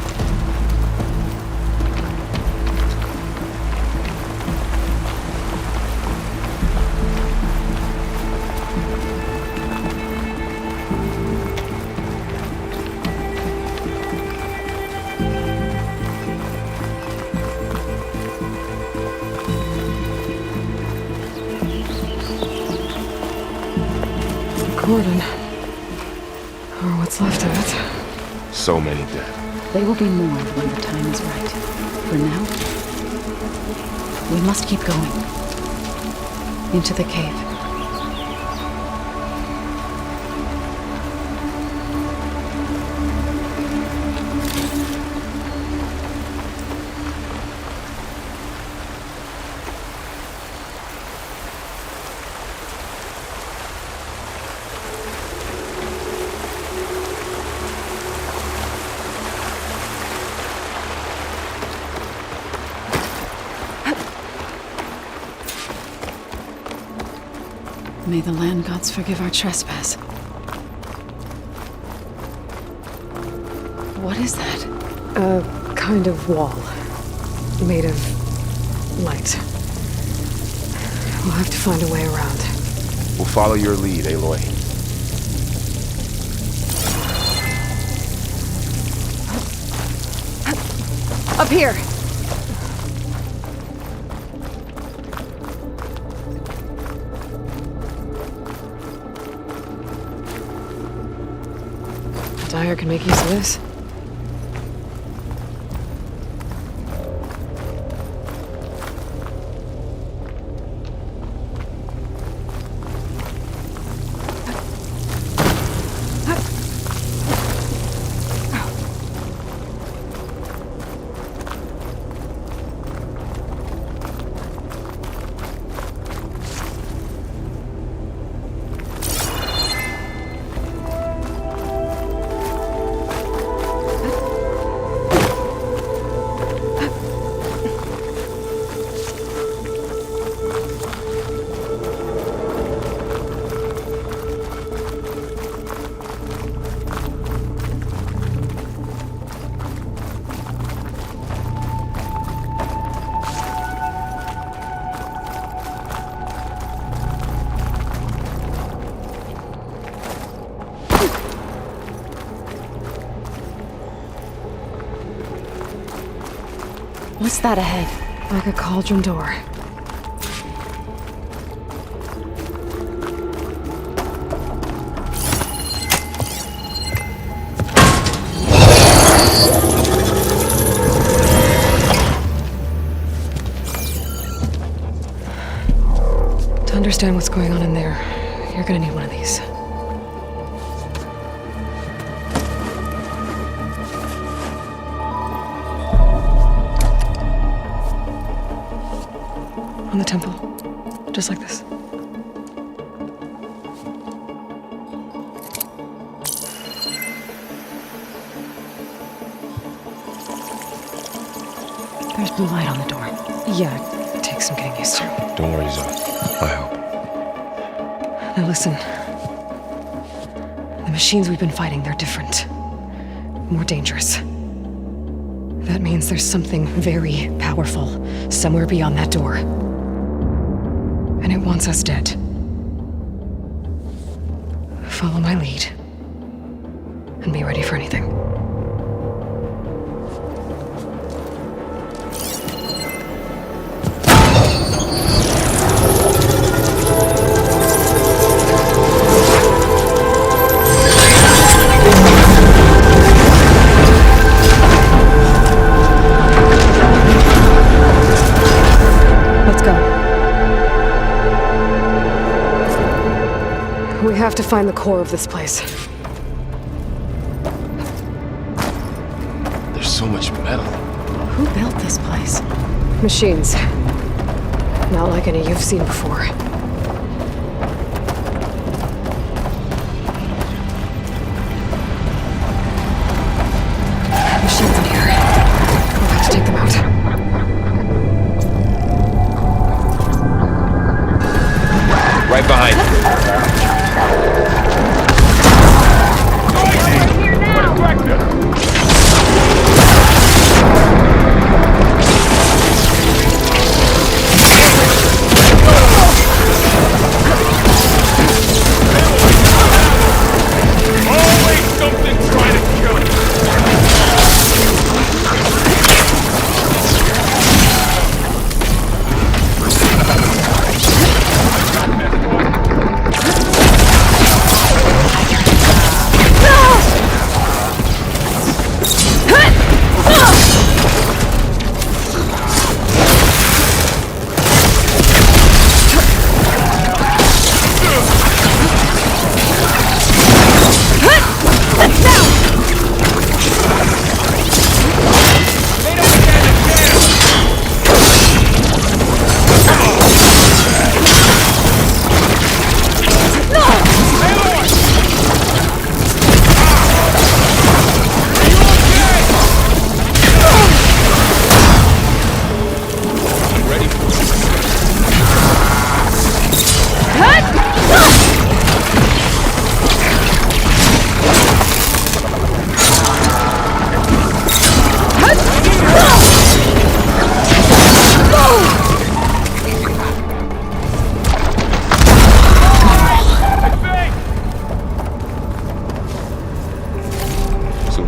Cauldron. Or what's left of it. So many dead. They will be mourned when the time is right. For now, we must keep going. Into the cave. May the land gods forgive our trespass. What is that? A kind of wall. Made of light. We'll have to find a way around. We'll follow your lead, Aloy. Up here! Dyer can make use of this. What's that ahead? Like a cauldron door. To understand what's going on in there, you're gonna need one of these. On the temple. Just like this. There's blue light on the door. Yeah, it takes some getting used to. Don't worry, Zo. I'll help. Now listen. The machines we've been fighting, they're different. More dangerous. That means there's something very powerful somewhere beyond that door. And it wants us dead. Follow my lead. And be ready for anything. We have to find the core of this place. There's so much metal. Who built this place? Machines. Not like any you've seen before. machines in here. We'll have to take them out. Right behind you. Always something trying to kill us.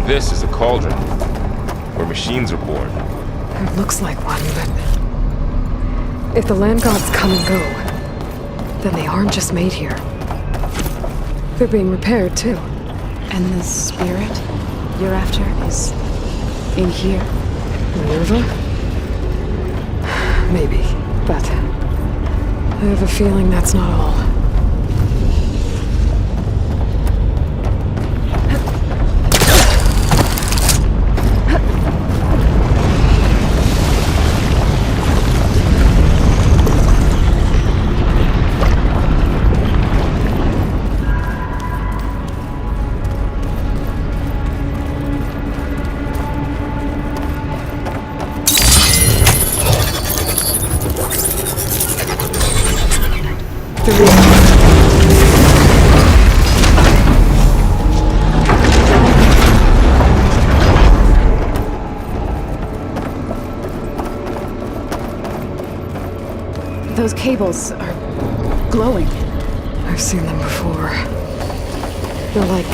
This is a cauldron, where machines are born. It looks like one, but if the land gods come and go, then they aren't just made here. They're being repaired, too. And the spirit you're after is in here? MINERVA? Maybe, but I have a feeling that's not all. Those cables are glowing. I've seen them before. They're like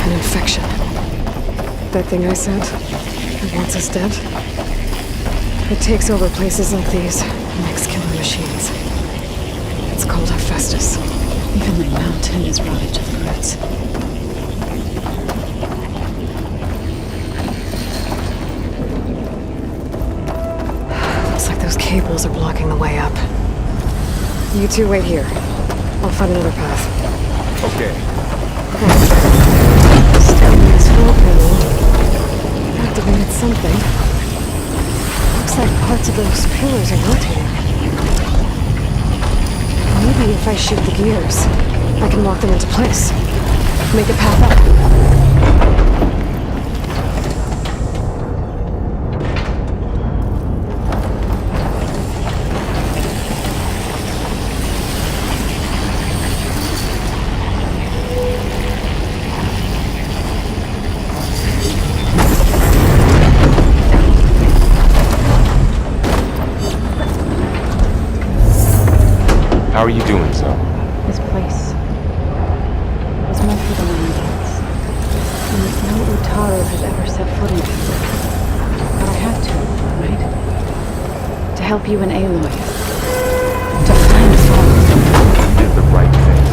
an infection. That thing I said, that wants us dead. It takes over places like these and makes killer machines. It's called Hephaestus. Even the mountain is rotted to the roots. Looks like those cables are blocking the way up. You two wait here. I'll find another path. Okay. Studying this floor panel activated something. Looks like parts of those pillars are rotating. Maybe if I shoot the gears, I can lock them into place. Make a path up. How are you doing, Zo? This place was meant for the land gods. And no Utaru has ever set foot in it. But I had to, right? To help you and Aloy. To find Varl. You did the right thing.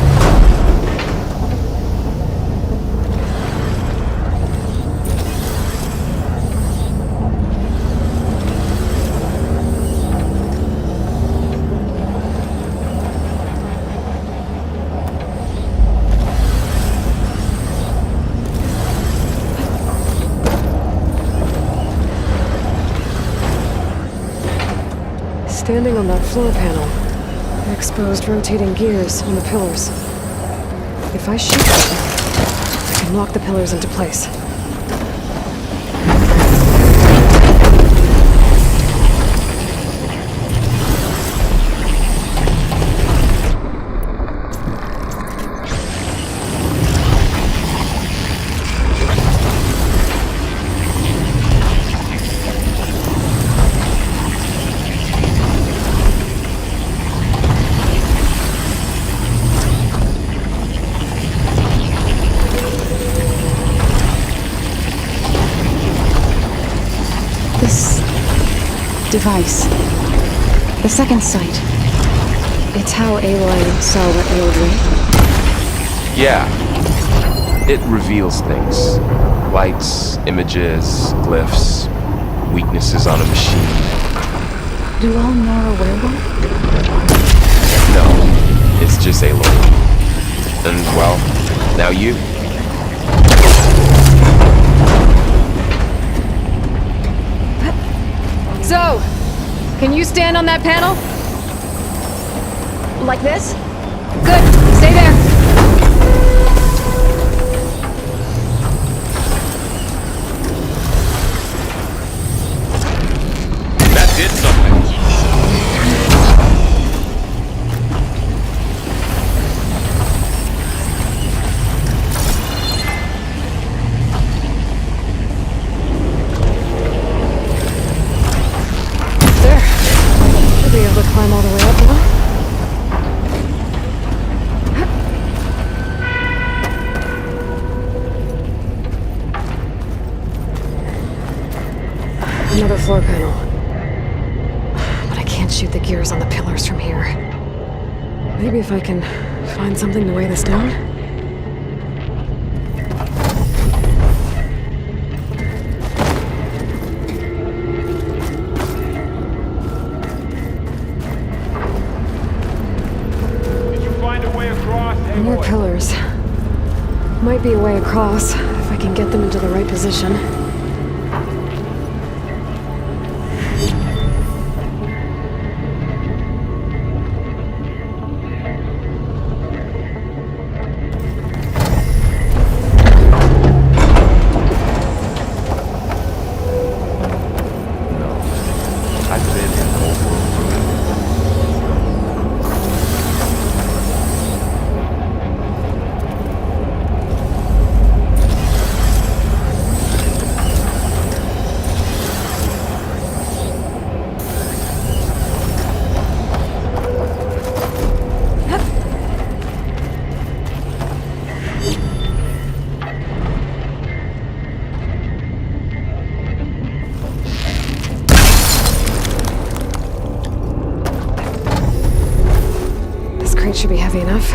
Standing on that floor panel, I exposed rotating gears on the pillars. If I shoot them, I can lock the pillars into place. device. The second sight. It's how Aloy saw what ailed Ray. Yeah. It reveals things. Lights, images, glyphs, weaknesses on a machine. Do all Nora werewolf? No, it's just Aloy. And, well, now you. Zo! Can you stand on that panel? Like this? Good. Stay there. That did something. There. Should be able to climb all the way up now. Another floor panel. But I can't shoot the gears on the pillars from here. Maybe if I can find something to weigh this down? Did you find a way across? More pillars. Might be a way across, if I can get them into the right position. Should be heavy enough.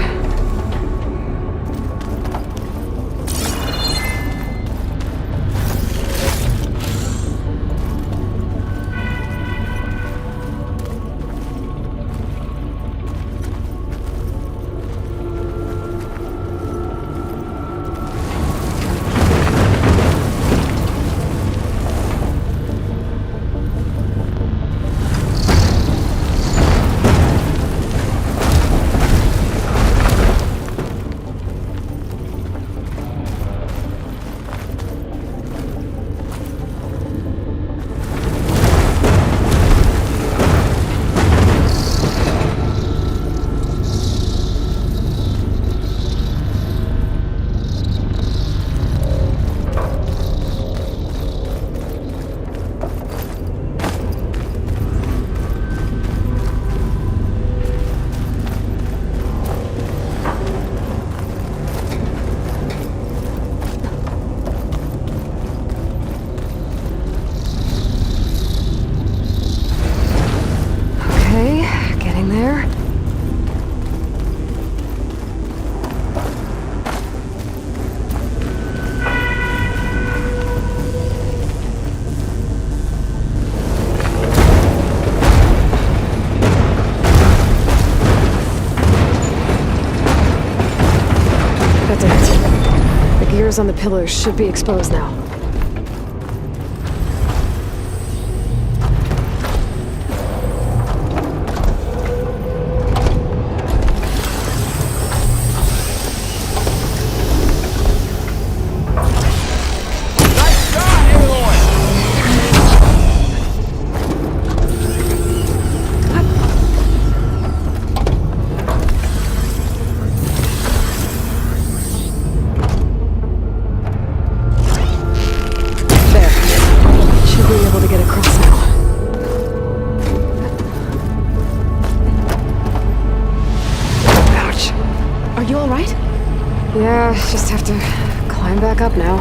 On the pillars should be exposed now. Yeah, just have to climb back up now.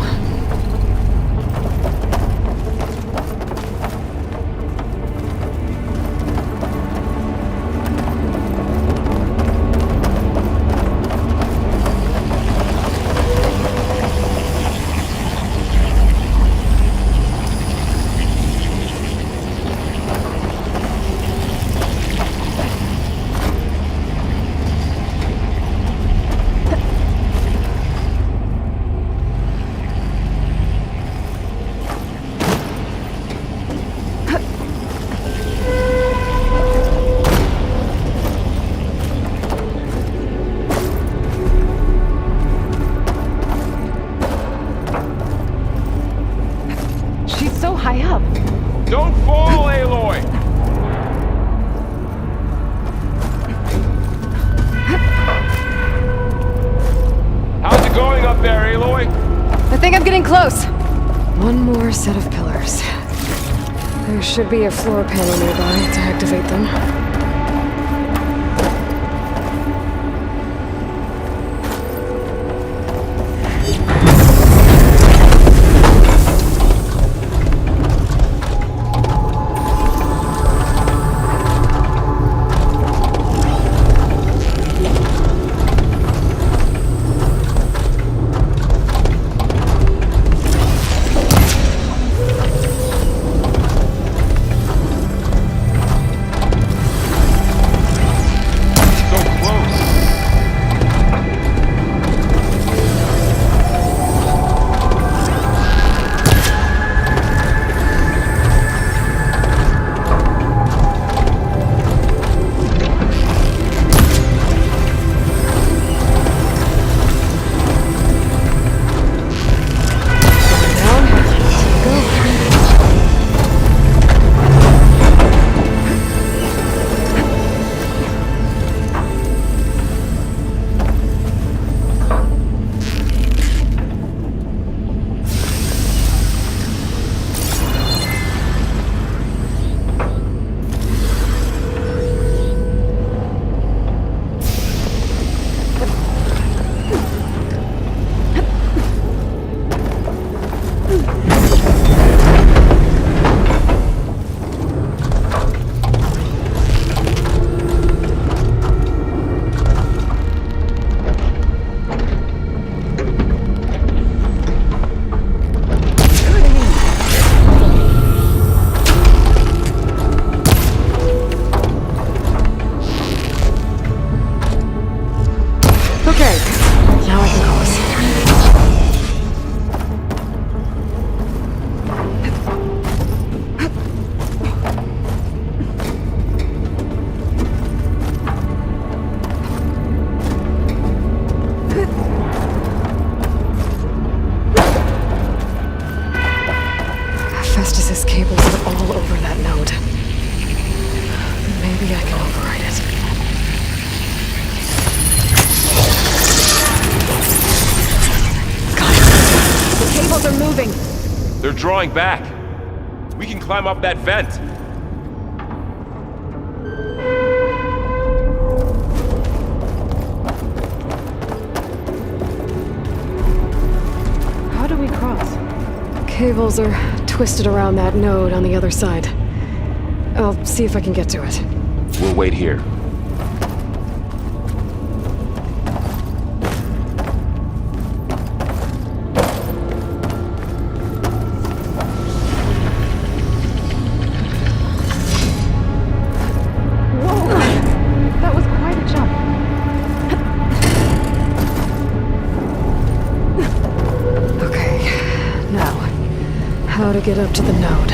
so high up. Don't fall, Aloy! How's it going up there, Aloy? I think I'm getting close. One more set of pillars. There should be a floor panel nearby to activate them. cables are all over that node. Maybe I can override it. Got it. The cables are moving. They're drawing back. We can climb up that vent. How do we cross? Cables are twisted around that node on the other side. I'll see if I can get to it. We'll wait here. How to get up to the node.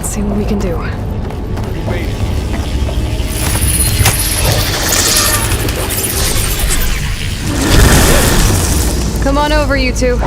See what we can do. Come on over, you two.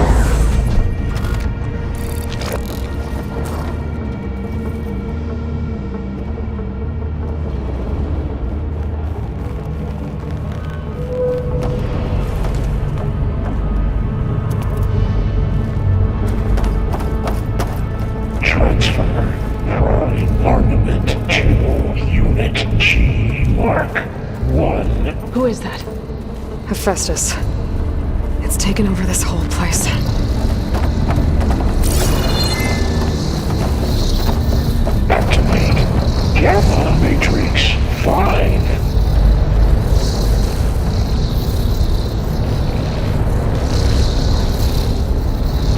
Hephaestus. It's taken over this whole place. Activate Gamma Matrix 5.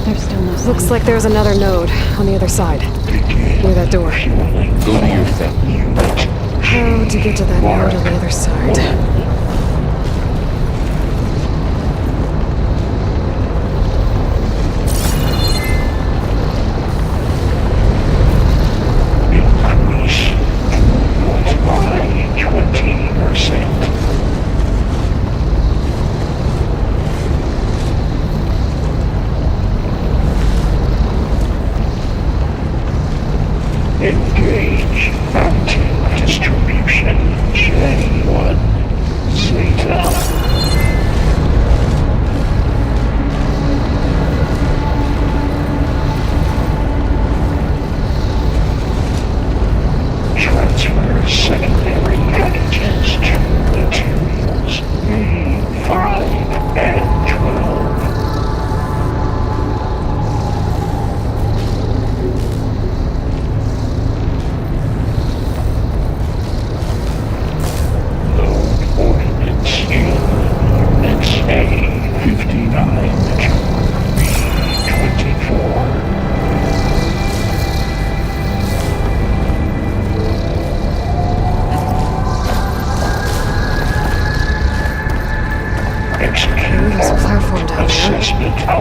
There's still no sign. Looks like there's another node on the other side. Near that door. Go to your thing. How to get to that node on the other side? Engage active distribution J1 Zeta. Transfer secondary packages to materials A5 and 12. There's a platform down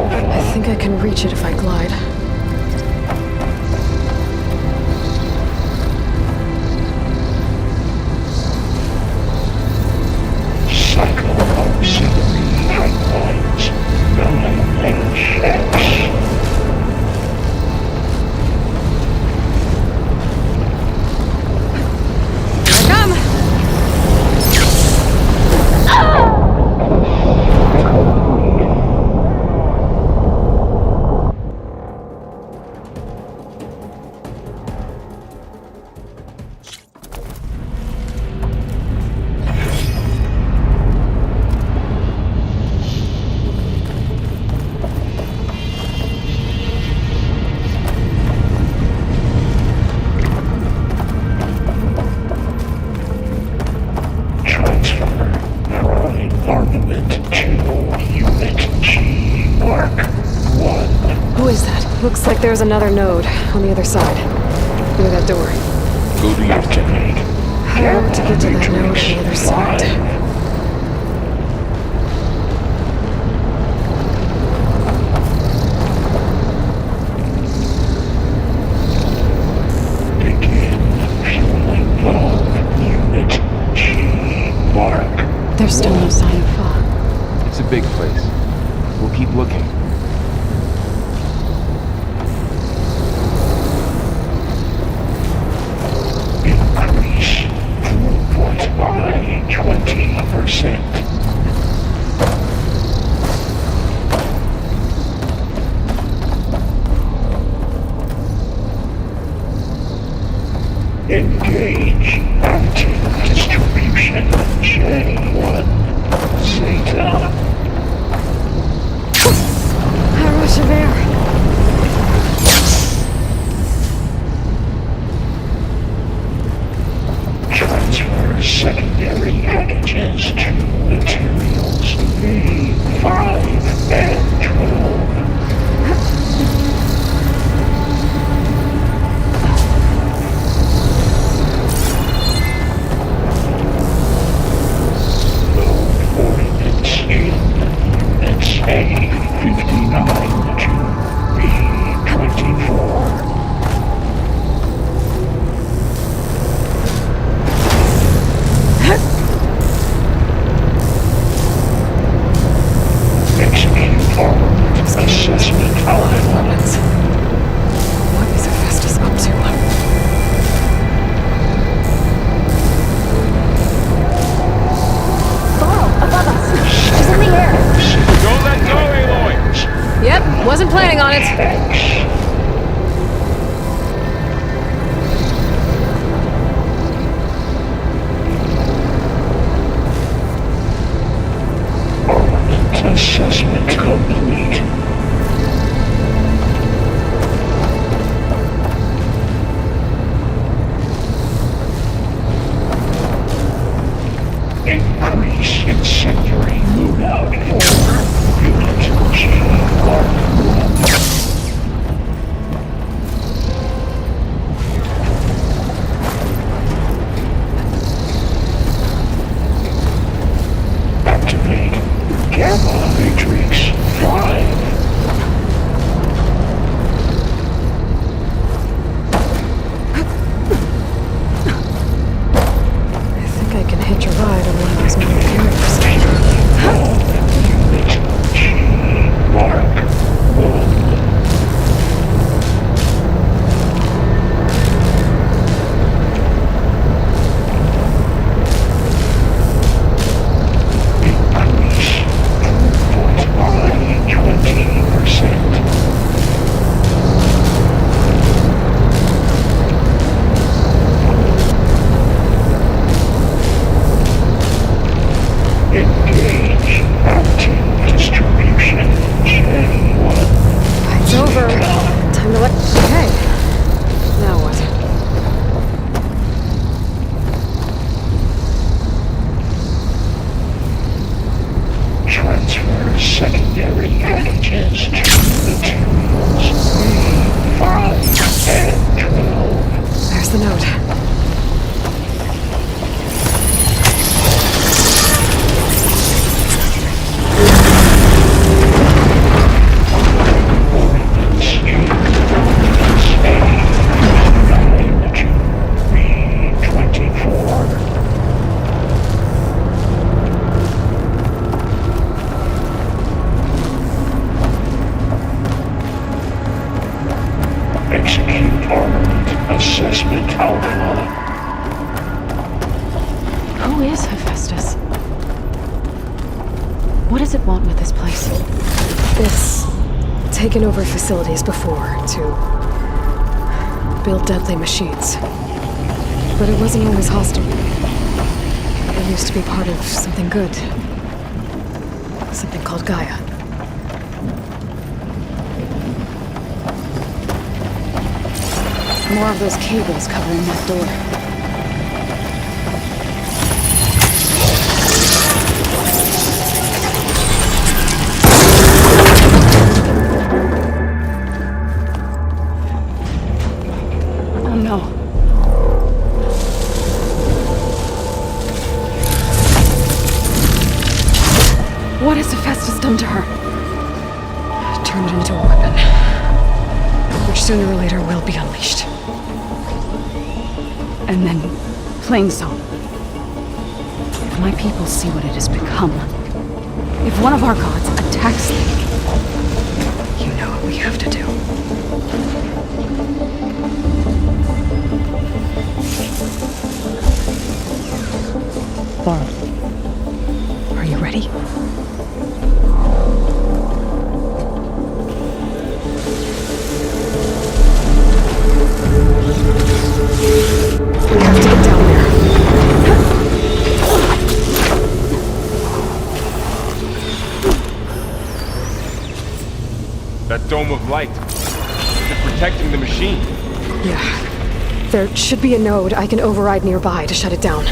there. I think I can reach it if I glide. Cycle auxiliary pipelines 9HX. Looks like there's another node on the other side. Near that door. Go to your thing. How to get to that node on the other side? There's still no sign of Fa. It's a big place. We'll keep looking. Increase throughput by 20%. Engage active distribution J1 Zeta. A rush of air. Transfer secondary packages to materials A5 and 12. A59 to B24. Execute armed assessment weapons. What is Hephaestus up to? Varl, above us. She's in the air. Don't let go, Aloy! Yep, wasn't planning on it. Release incendiary moon out for Unit G1. Activate Gamma Matrix 5. I can hitch a ride on one of those metal carriers. Increase throughput by 20%. Engage active distribution J1. It's over. Time to let... Okay. Now what? Transfer secondary packages to materials 3, 5, and 12. There's the note. Execute armament assessment outline. Who is Hephaestus? What does it want with this place? It's taken over facilities before to build deadly machines. But it wasn't always hostile. It used to be part of something good. Something called GAIA. More of those cables covering that door. Oh no. What has Hephaestus done to her? Turned it into a weapon, which sooner or later will be unleashed. And then Plainsong. If my people see what it has become, if one of our gods attacks them, you know what we have to do. Varl, are you ready? We have to get down there. That dome of light. Is it protecting the machine? Yeah. There should be a node I can override nearby to shut it down.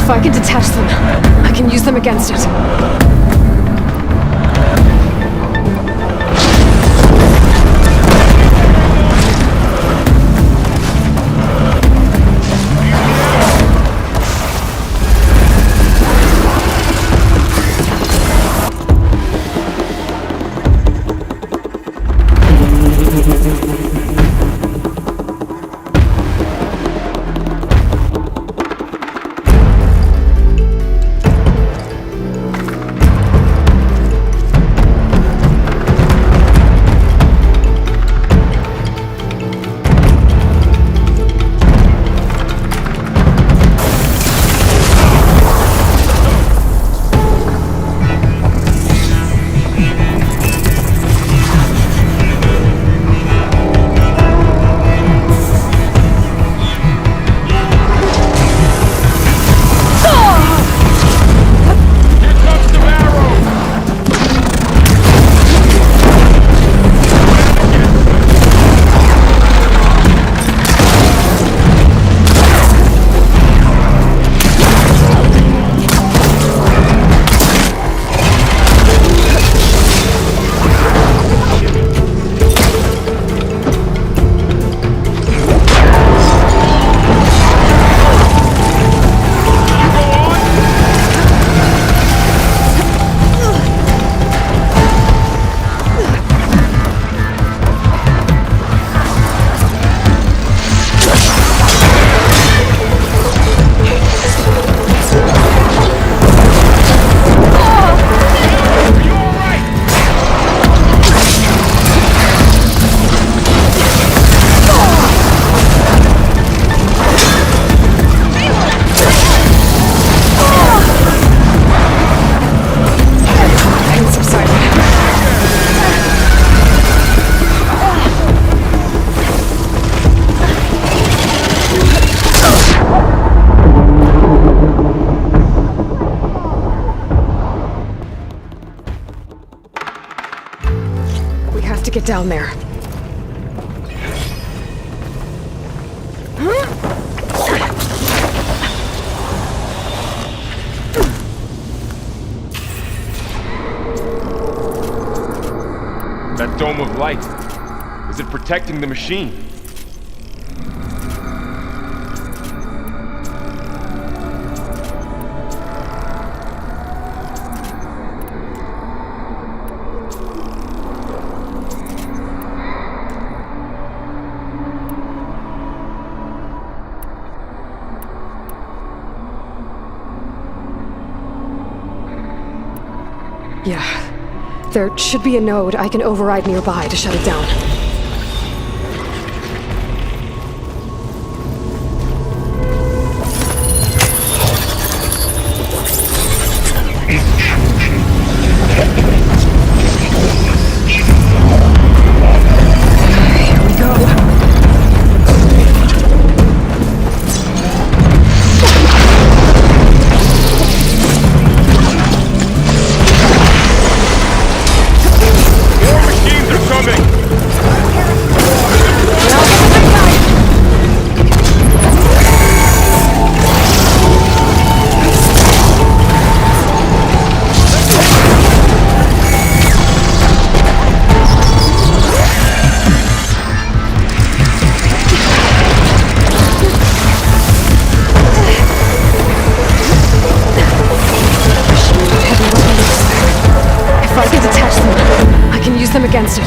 I can detach them. I can use them against it. have to get down there. That dome of light, is it protecting the machine? Yeah. There should be a node I can override nearby to shut it down. Here we go. Them against it.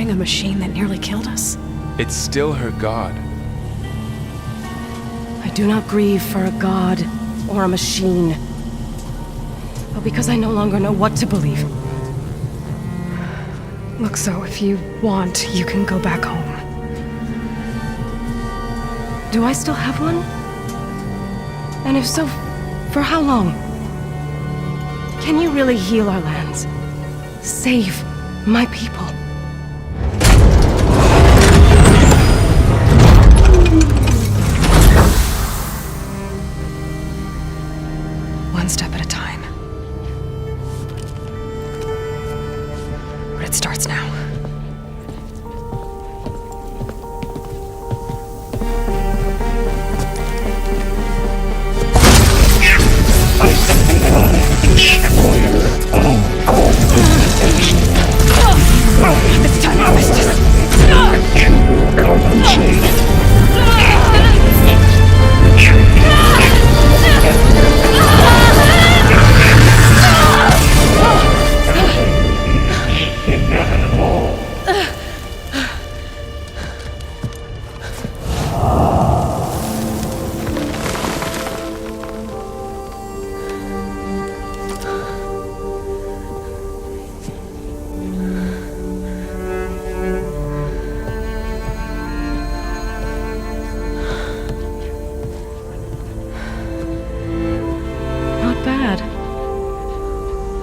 fighting a machine that nearly killed us? It's still her god. I do not grieve for a god or a machine, but because I no longer know what to believe. Look, Zo, if you want, you can go back home. Do I still have one? And if so, for how long? Can you really heal our lands? Save my people? One step at a time. But it starts now. Destroyer of It's time to harvest this! to compensate.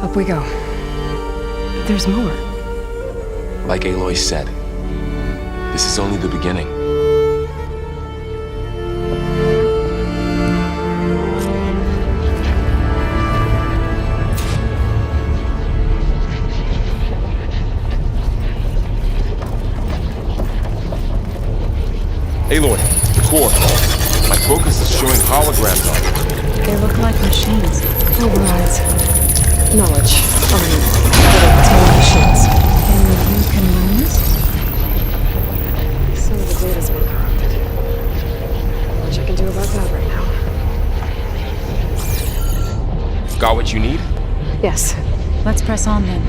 Up we go. There's more. Like Aloy said, this is only the beginning. Aloy, the core. My focus is showing holograms on it. They look like machines. Overrides. Knowledge. Machines. And you can learn this? Some of the data's been corrupted. Not much I can do about that right now. Got what you need? Yes. Let's press on then.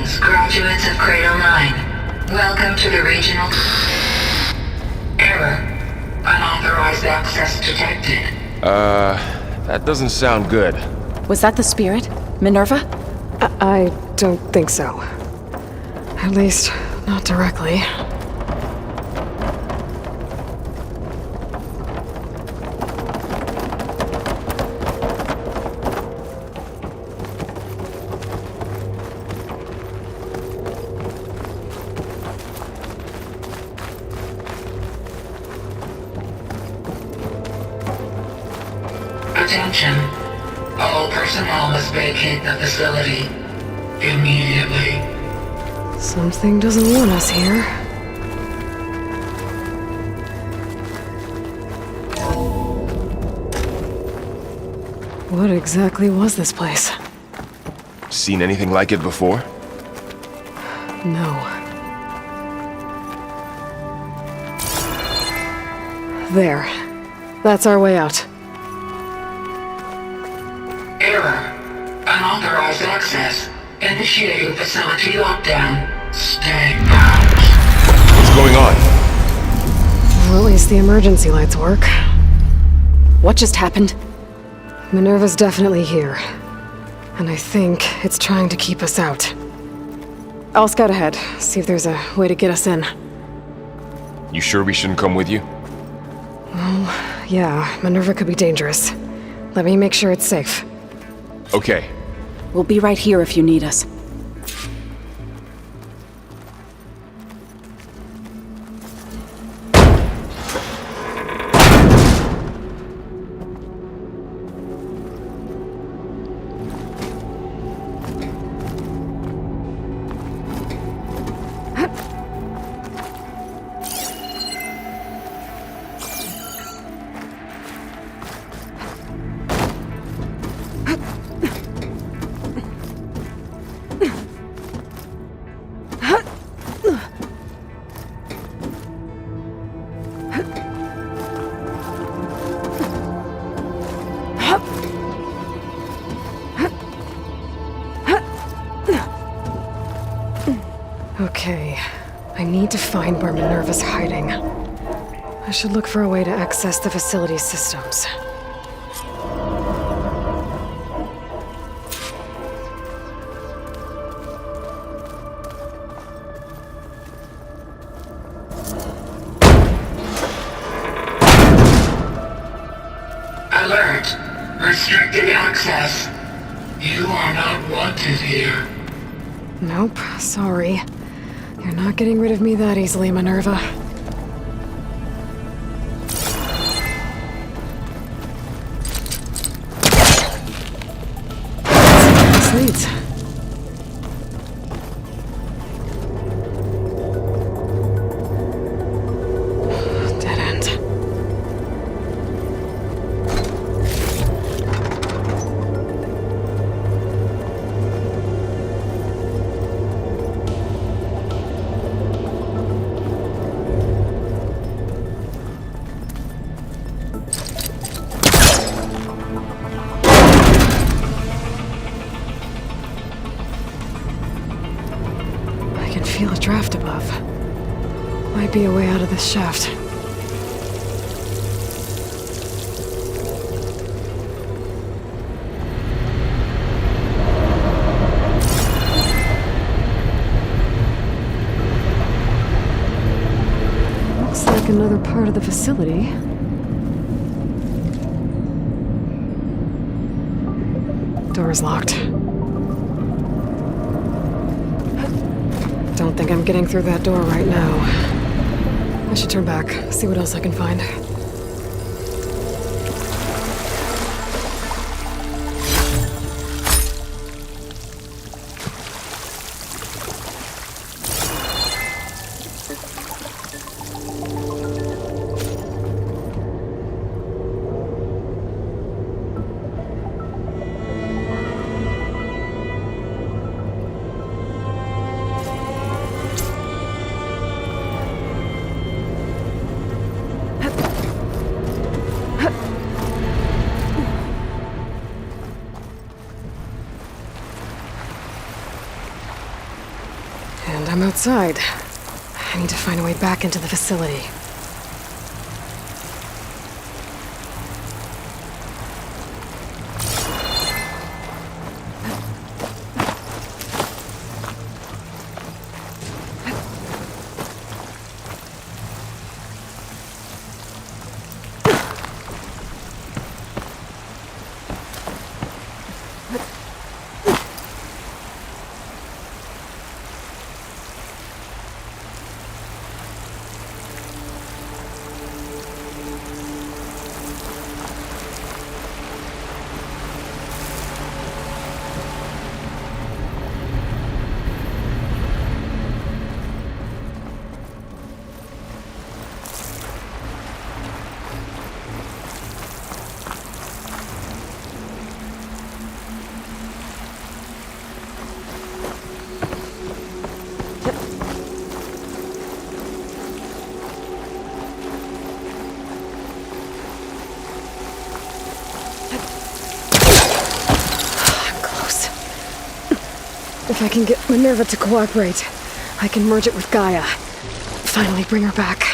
Greetings, graduates of Cradle 9. Welcome to the regional... Error. Unauthorized access detected. That doesn't sound good. Was that the spirit? Minerva? I don't think so. At least, not directly. Attention. All personnel must vacate the facility immediately. Something doesn't want us here. What exactly was this place? Seen anything like it before? No. There. That's our way out. Error. Unauthorized access. Initiating facility lockdown. Stay out. What's going on? Well, at least the emergency lights work. What just happened? Minerva's definitely here. And I think it's trying to keep us out. I'll scout ahead, see if there's a way to get us in. You sure we shouldn't come with you? Well, yeah, Minerva could be dangerous. Let me make sure it's safe. Okay. We'll be right here if you need us. Okay, I need to find where Minerva's hiding. I should look for a way to access the facility's systems. Alert. Restricted access. You are not wanted here. Nope, sorry. You're not getting rid of me that easily, Minerva. This leads. Dead end. Feel a draft above. Might be a way out of this shaft. Looks like another part of the facility. Door's locked. Don't think I'm getting through that door right now. I should turn back, see what else I can find. outside. I need to find a way back into the facility. If I can get Minerva to cooperate, I can merge it with Gaia. Finally bring her back.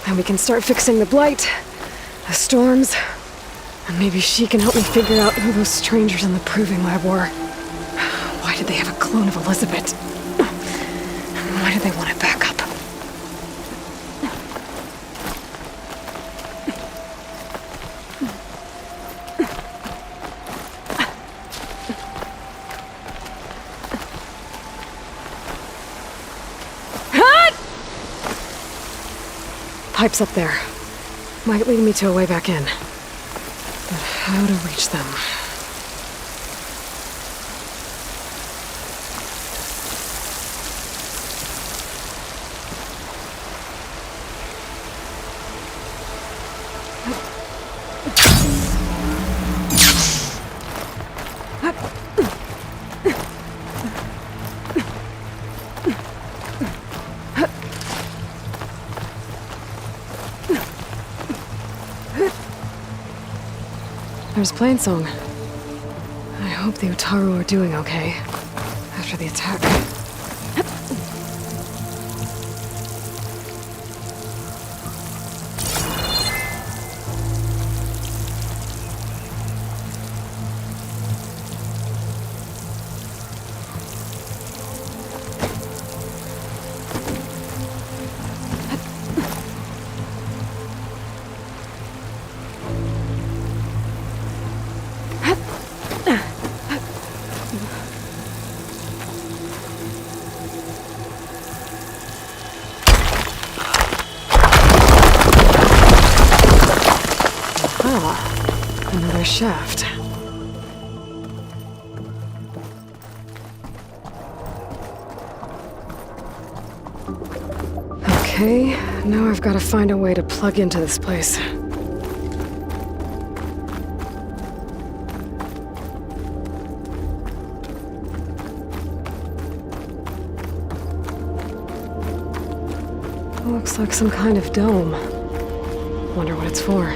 And we can start fixing the blight, the storms, and maybe she can help me figure out who those strangers in the proving lab were. Why did they have a clone of Elizabeth? Why did they want it back up? Pipes up there. Might lead me to a way back in. But how to reach them? There's Plainsong. I hope the Utaru are doing okay after the attack. Another shaft. Okay, now I've got to find a way to plug into this place. Looks like some kind of dome. Wonder what it's for.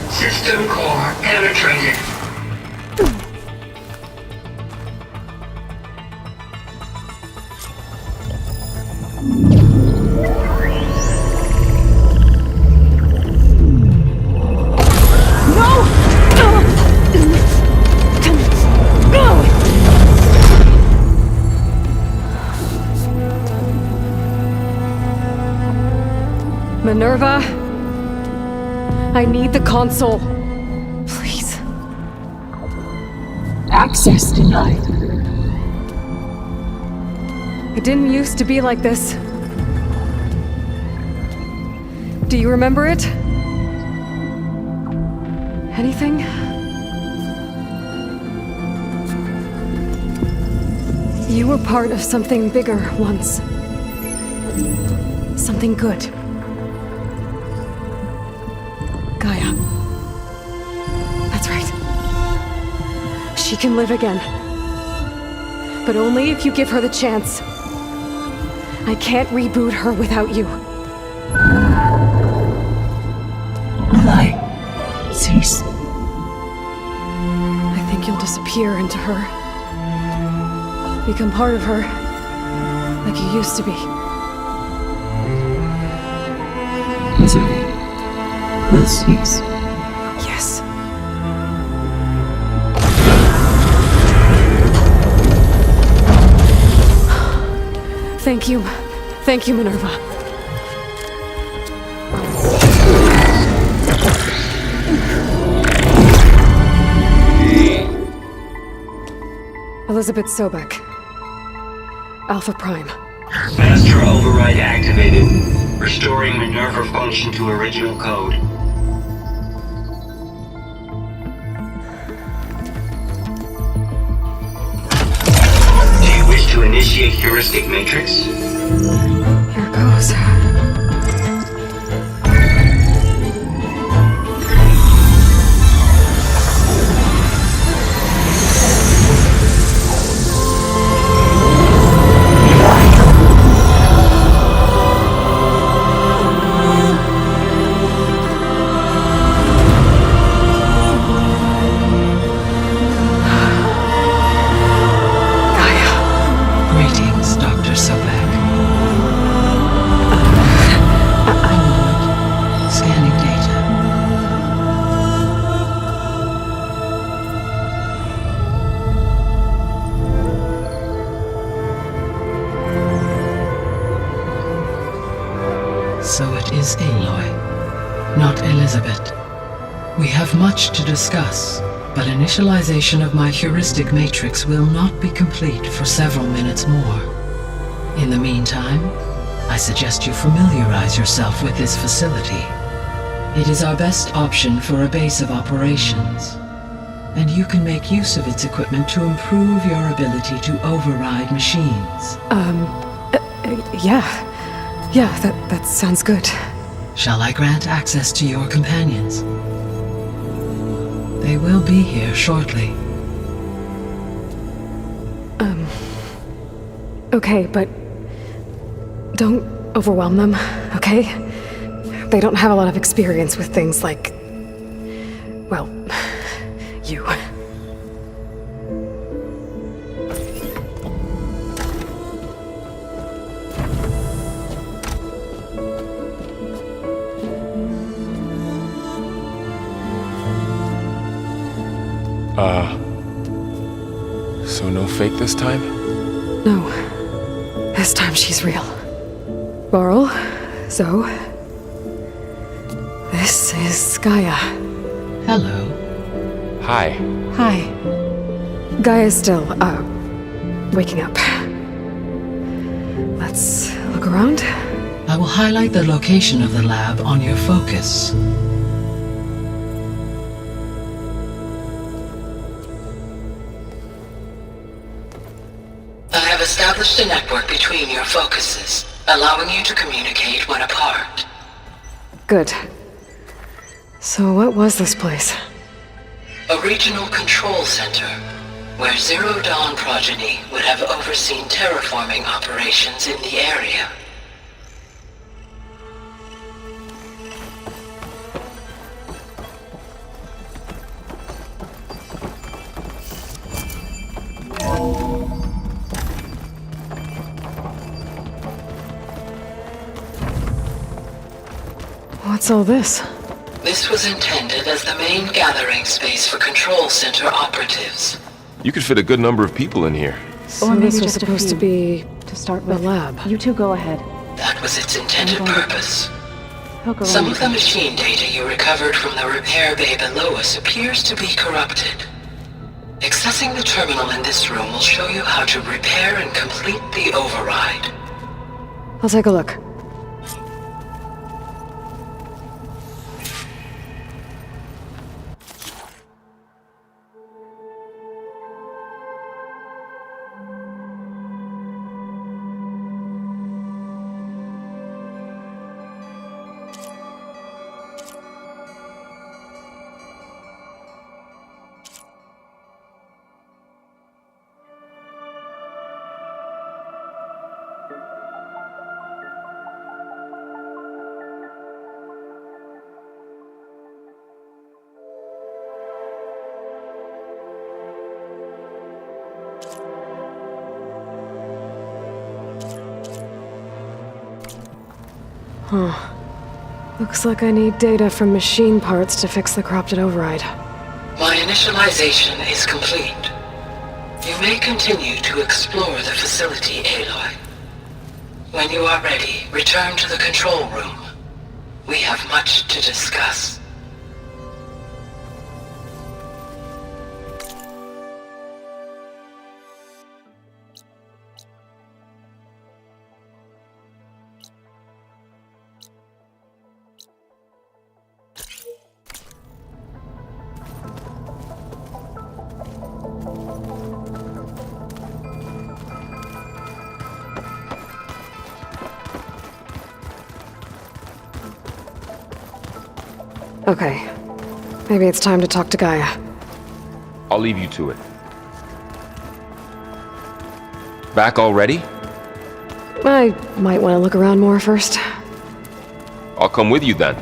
System core penetrated. Minerva? I need the console. Please. Access denied. It didn't used to be like this. Do you remember it? Anything? You were part of something bigger once. Something good. Gaia. That's right. She can live again. But only if you give her the chance. I can't reboot her without you. Aloy, cease. I think you'll disappear into her. Become part of her, like you used to be. Withering will cease. Yes. Thank you. Thank you, Minerva. Elizabeth Sobek. Alpha Prime. Master override activated. Restoring MINERVA function to original code. Do you wish to initiate heuristic matrix? Here goes. So it is Aloy, not Elizabeth. We have much to discuss, but initialization of my heuristic matrix will not be complete for several minutes more. In the meantime, I suggest you familiarize yourself with this facility. It is our best option for a base of operations, and you can make use of its equipment to improve your ability to override machines. Yeah, that sounds good. Shall I grant access to your companions? They will be here shortly. Okay, but don't overwhelm them, okay? They don't have a lot of experience with things like, well, you. So no fake this time? No. This time she's real. Varl, Zo. This is Gaia. Hello. Hi. Hi. Gaia's still, waking up. Let's look around. I will highlight the location of the lab on your focus. I have established a network between your focuses, allowing you to communicate when apart. Good. So what was this place? A regional control center, where Zero Dawn progeny would have overseen terraforming operations in the area. What's all this? This was intended as the main gathering space for control center operatives. You could fit a good number of people in here. So Or maybe this was just a supposed to few, be to start the with. lab. You two go ahead. That was its intended purpose. Poke around. Some of the machine data you recovered from the repair bay below us appears to be corrupted. Accessing the terminal in this room will show you how to repair and complete the override. I'll take a look. Huh. Looks like I need data from machine parts to fix the corrupted override. My initialization is complete. You may continue to explore the facility, Aloy. When you are ready, return to the control room. We have much to discuss. Okay. Maybe it's time to talk to Gaia. I'll leave you to it. Back already? I might want to look around more first. I'll come with you then.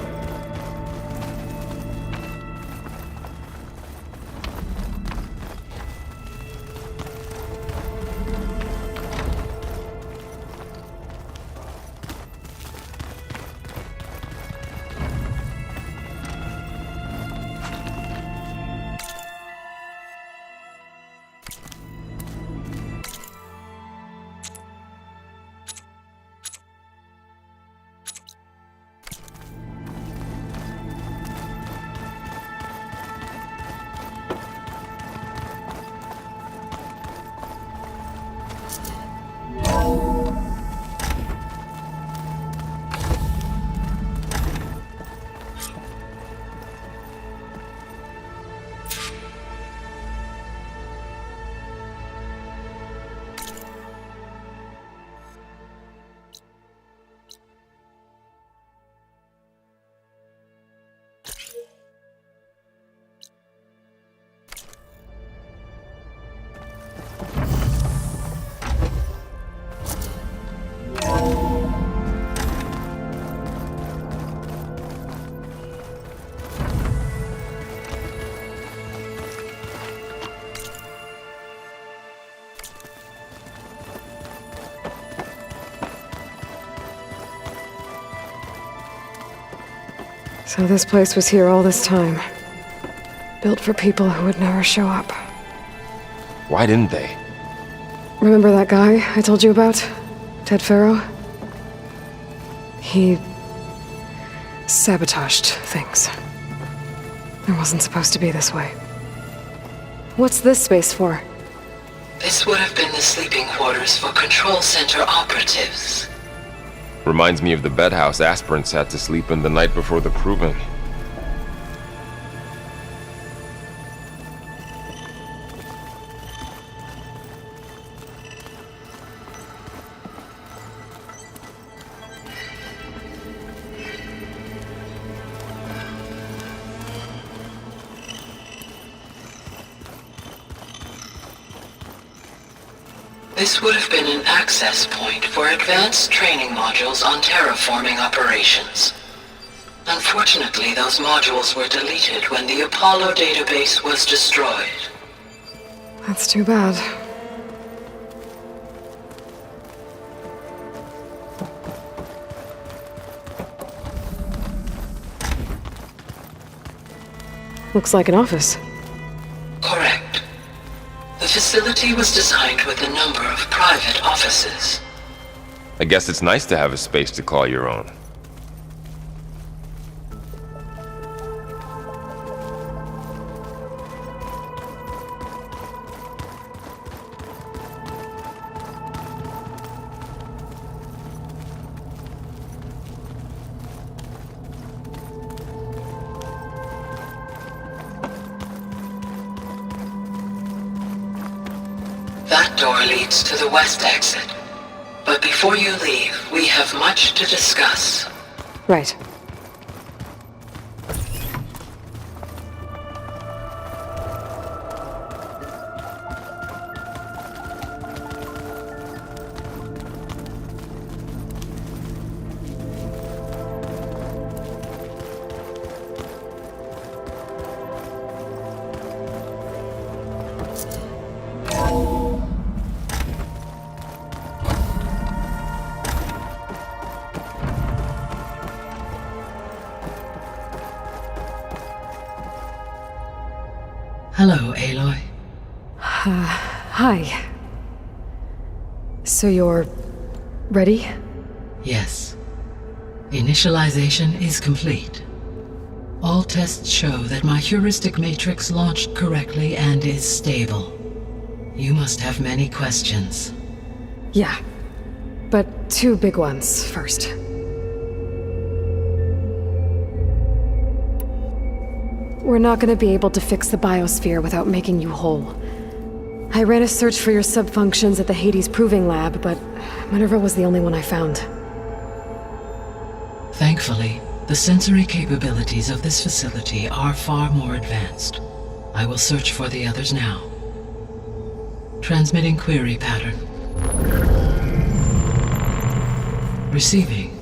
So this place was here all this time. Built for people who would never show up. Why didn't they? Remember that guy I told you about? Ted Farrow? He sabotaged things. It wasn't supposed to be this way. What's this space for? This would have been the sleeping quarters for Control Center operatives. Reminds me of the bedhouse aspirants had to sleep in the night before the proving. This would have been an access point for advanced training modules on terraforming operations. Unfortunately, those modules were deleted when the Apollo database was destroyed. That's too bad. Looks like an office. Correct. The facility was designed with a number of private offices. I guess it's nice to have a space to call your own. That door leads to the west exit. But before you leave, we have much to discuss. Right. Hello, Aloy. Hi. So you're ready? Yes. Initialization is complete. All tests show that my heuristic matrix launched correctly and is stable. You must have many questions. Yeah. But 2 big ones first. We're not gonna be able to fix the biosphere without making you whole. I ran a search for your subfunctions at the Hades Proving Lab, but MINERVA was the only one I found. Thankfully, the sensory capabilities of this facility are far more advanced. I will search for the others now. Transmitting query pattern. Receiving.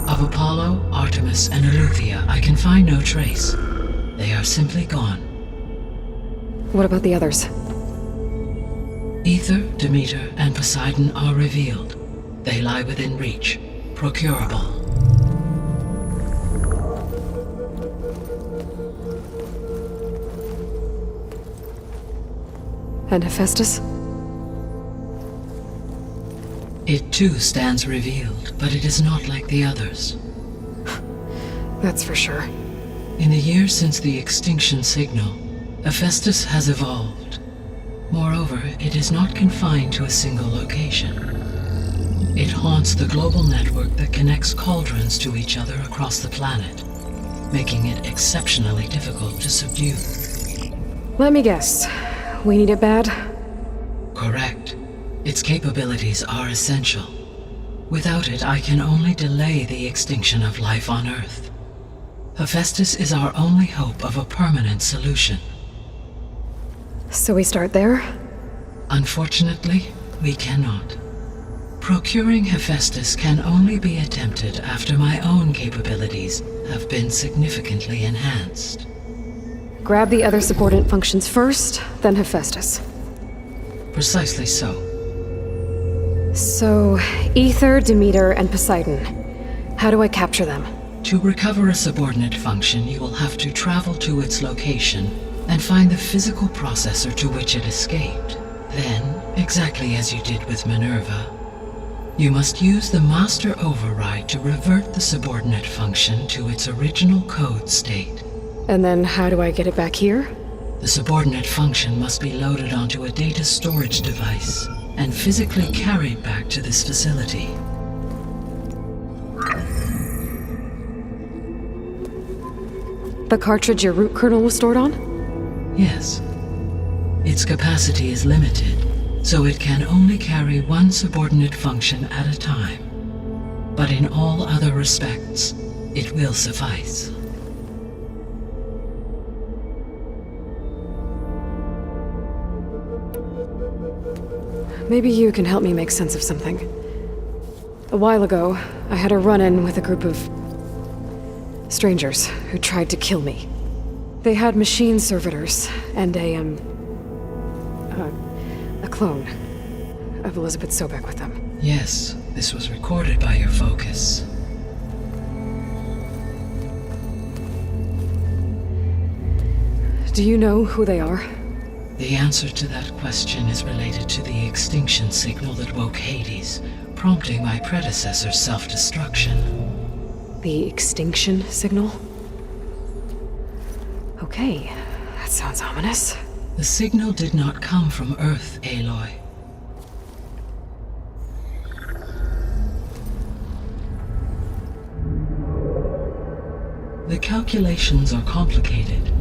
Of Apollo, Artemis, and Eleuthia, I can find no trace. They are simply gone. What about the others? Ether, Demeter, and Poseidon are revealed. They lie within reach, procurable. And Hephaestus? It too stands revealed, but it is not like the others. That's for sure. In the years since the extinction signal, Hephaestus has evolved. Moreover, it is not confined to a single location. It haunts the global network that connects cauldrons to each other across the planet, making it exceptionally difficult to subdue. Let me guess. We need it bad? Correct. Its capabilities are essential. Without it, I can only delay the extinction of life on Earth. Hephaestus is our only hope of a permanent solution. So we start there? Unfortunately, we cannot. Procuring Hephaestus can only be attempted after my own capabilities have been significantly enhanced. Grab the other subordinate functions first, then Hephaestus. Precisely so. So, Ether, Demeter, and Poseidon. How do I capture them? To recover a subordinate function, you will have to travel to its location and find the physical processor to which it escaped. Then, exactly as you did with MINERVA, you must use the master override to revert the subordinate function to its original code state. And then how do I get it back here? The subordinate function must be loaded onto a data storage device and physically carried back to this facility. The cartridge your root kernel was stored on? Yes. Its capacity is limited, so it can only carry one subordinate function at a time. But in all other respects, it will suffice. Maybe you can help me make sense of something. A while ago, I had a run-in with a group of strangers who tried to kill me. They had machine servitors and a clone of Elizabeth Sobek with them. Yes, this was recorded by your focus. Do you know who they are? The answer to that question is related to the extinction signal that woke Hades, prompting my predecessor's self-destruction. The extinction signal? Okay, that sounds ominous. The signal did not come from Earth, Aloy. The calculations are complicated,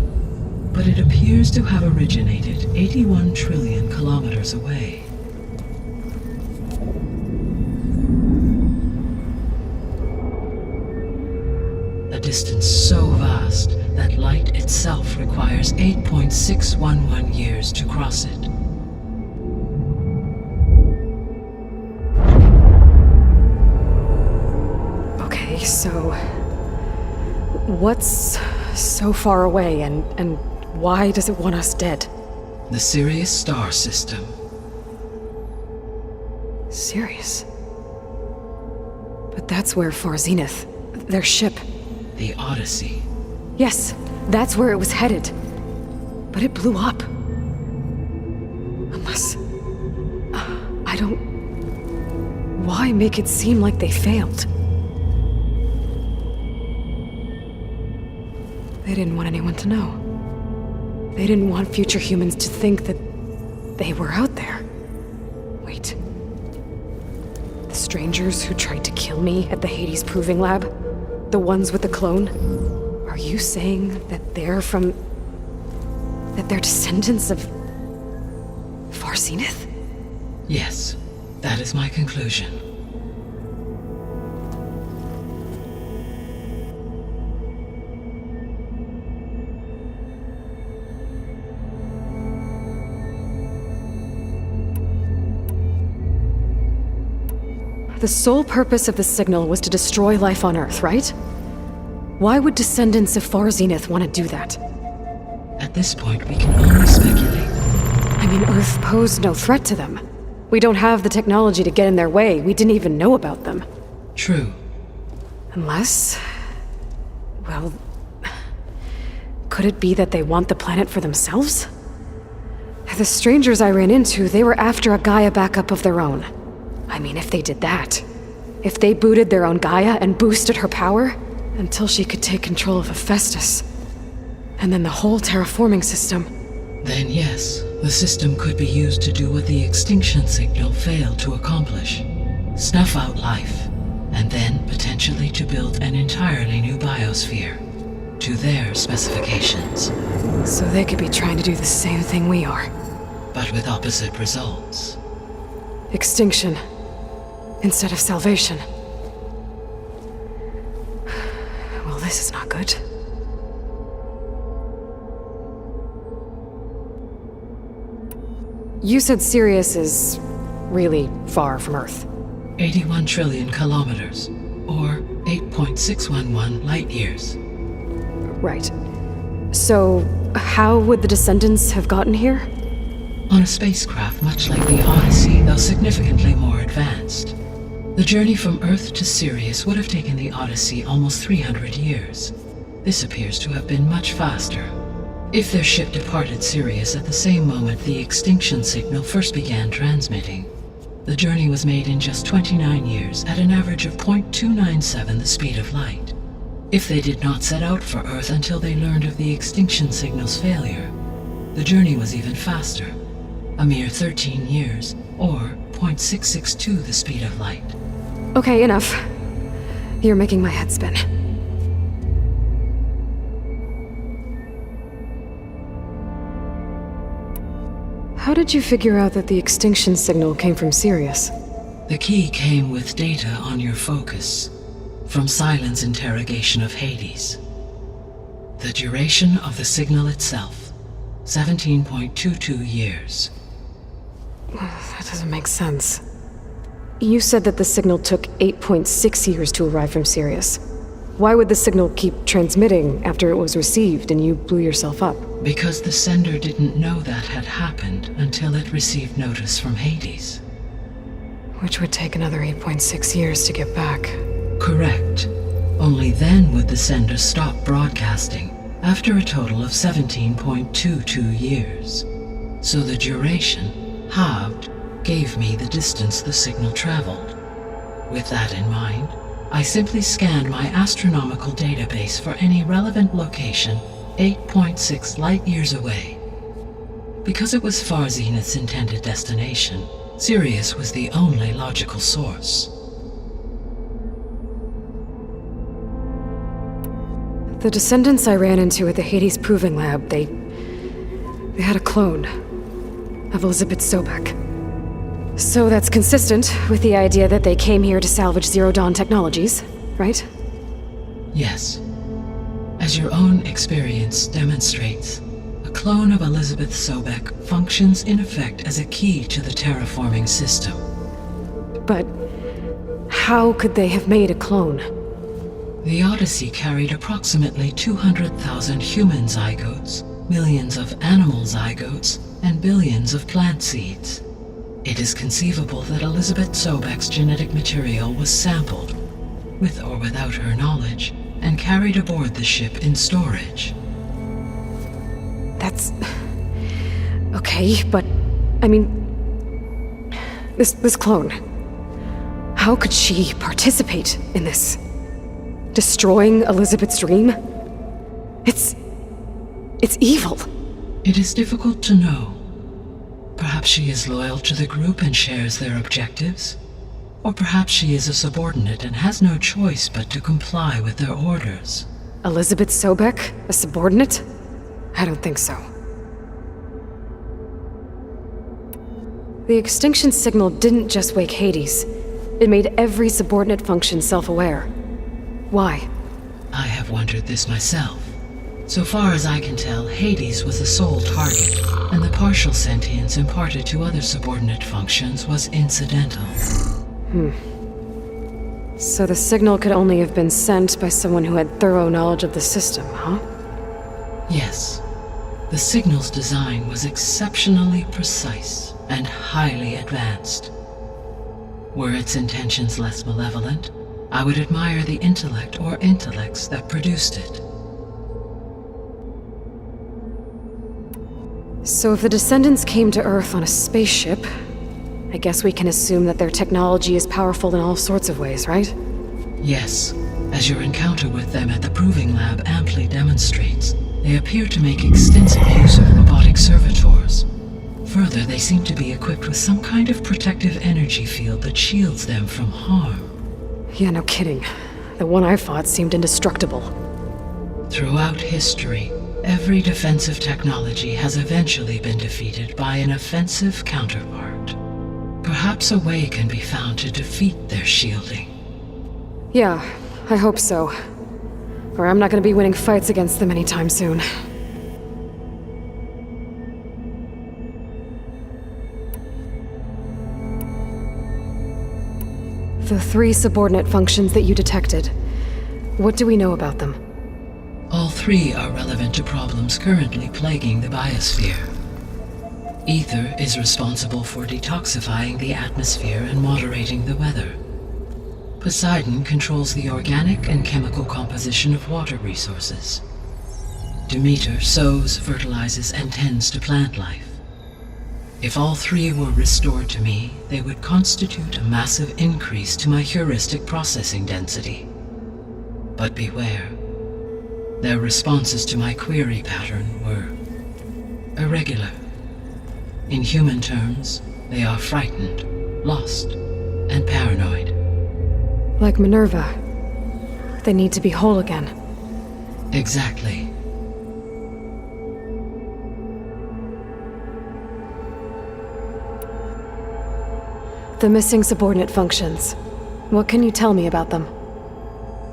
but it appears to have originated 81 trillion kilometers away. A distance so vast that light itself requires 8.611 years to cross it. Okay, so what's so far away and why does it want us dead? The Sirius star system. Sirius. But that's where Far Zenith, their ship... The Odyssey. Yes, that's where it was headed. But it blew up. Unless... I don't... Why make it seem like they failed? They didn't want anyone to know. They didn't want future humans to think that they were out there. Wait. The strangers who tried to kill me at the Hades Proving Lab? The ones with the clone? Are you saying that they're from... that they're descendants of... Far Zenith? Yes, that is my conclusion. The sole purpose of the signal was to destroy life on Earth, right? Why would descendants of Far Zenith want to do that? At this point, we can only speculate. I mean, Earth posed no threat to them. We don't have the technology to get in their way. We didn't even know about them. True. Unless... well... could it be that they want the planet for themselves? The strangers I ran into, they were after a Gaia backup of their own. I mean, if they did that... if they booted their own Gaia and boosted her power... until she could take control of Hephaestus. And then the whole terraforming system. Then yes, the system could be used to do what the extinction signal failed to accomplish. Snuff out life, and then potentially to build an entirely new biosphere. To their specifications. So they could be trying to do the same thing we are. But with opposite results. Extinction. Instead of salvation. Well, this is not good. You said Sirius is really far from Earth. 81 trillion kilometers, or 8.611 light years. Right. So, how would the descendants have gotten here? On a spacecraft much like the Odyssey, though significantly more advanced. The journey from Earth to Sirius would have taken the Odyssey almost 300 years. This appears to have been much faster. If their ship departed Sirius at the same moment the extinction signal first began transmitting, the journey was made in just 29 years at an average of 0.297 the speed of light. If they did not set out for Earth until they learned of the extinction signal's failure, the journey was even faster, a mere 13 years, or 0.662 the speed of light. Okay, enough. You're making my head spin. How did you figure out that the extinction signal came from Sirius? The key came with data on your focus, from Silent's interrogation of Hades. The duration of the signal itself, 17.22 years. That doesn't make sense. You said that the signal took 8.6 years to arrive from Sirius. Why would the signal keep transmitting after it was received and you blew yourself up? Because the sender didn't know that had happened until it received notice from Hades. Which would take another 8.6 years to get back. Correct. Only then would the sender stop broadcasting, after a total of 17.22 years. So the duration, halved, gave me the distance the signal traveled. With that in mind, I simply scanned my astronomical database for any relevant location 8.6 light-years away. Because it was Far Zenith's intended destination, Sirius was the only logical source. The descendants I ran into at the Hades Proving Lab, they had a clone of Elizabeth Sobek. So that's consistent with the idea that they came here to salvage Zero Dawn technologies, right? Yes. As your own experience demonstrates, a clone of Elizabeth Sobek functions in effect as a key to the terraforming system. But how could they have made a clone? The Odyssey carried approximately 200,000 human zygotes, millions of animal zygotes, and billions of plant seeds. It is conceivable that Elizabeth Sobek's genetic material was sampled, with or without her knowledge, and carried aboard the ship in storage. That's... okay, but... I mean... This clone... How could she participate in this? Destroying Elizabeth's dream? It's evil. It is difficult to know. Perhaps she is loyal to the group and shares their objectives. Or perhaps she is a subordinate and has no choice but to comply with their orders. Elizabeth Sobek? A subordinate? I don't think so. The extinction signal didn't just wake Hades. It made every subordinate function self-aware. Why? I have wondered this myself. So far as I can tell, Hades was the sole target, and the partial sentience imparted to other subordinate functions was incidental. So the signal could only have been sent by someone who had thorough knowledge of the system, huh? Yes. The signal's design was exceptionally precise and highly advanced. Were its intentions less malevolent, I would admire the intellect or intellects that produced it. So if the descendants came to Earth on a spaceship, I guess we can assume that their technology is powerful in all sorts of ways, right? Yes, as your encounter with them at the Proving Lab amply demonstrates, they appear to make extensive use of robotic servitors. Further, they seem to be equipped with some kind of protective energy field that shields them from harm. Yeah, no kidding. The one I fought seemed indestructible. Throughout history, every defensive technology has eventually been defeated by an offensive counterpart. Perhaps a way can be found to defeat their shielding. Yeah, I hope so. Or I'm not gonna be winning fights against them anytime soon. The 3 subordinate functions that you detected, what do we know about them? All 3 are relevant to problems currently plaguing the biosphere. Ether is responsible for detoxifying the atmosphere and moderating the weather. Poseidon controls the organic and chemical composition of water resources. Demeter sows, fertilizes, and tends to plant life. If all 3 were restored to me, they would constitute a massive increase to my heuristic processing density. But beware. Their responses to my query pattern were irregular. In human terms, they are frightened, lost, and paranoid. Like MINERVA. They need to be whole again. Exactly. The missing subordinate functions. What can you tell me about them?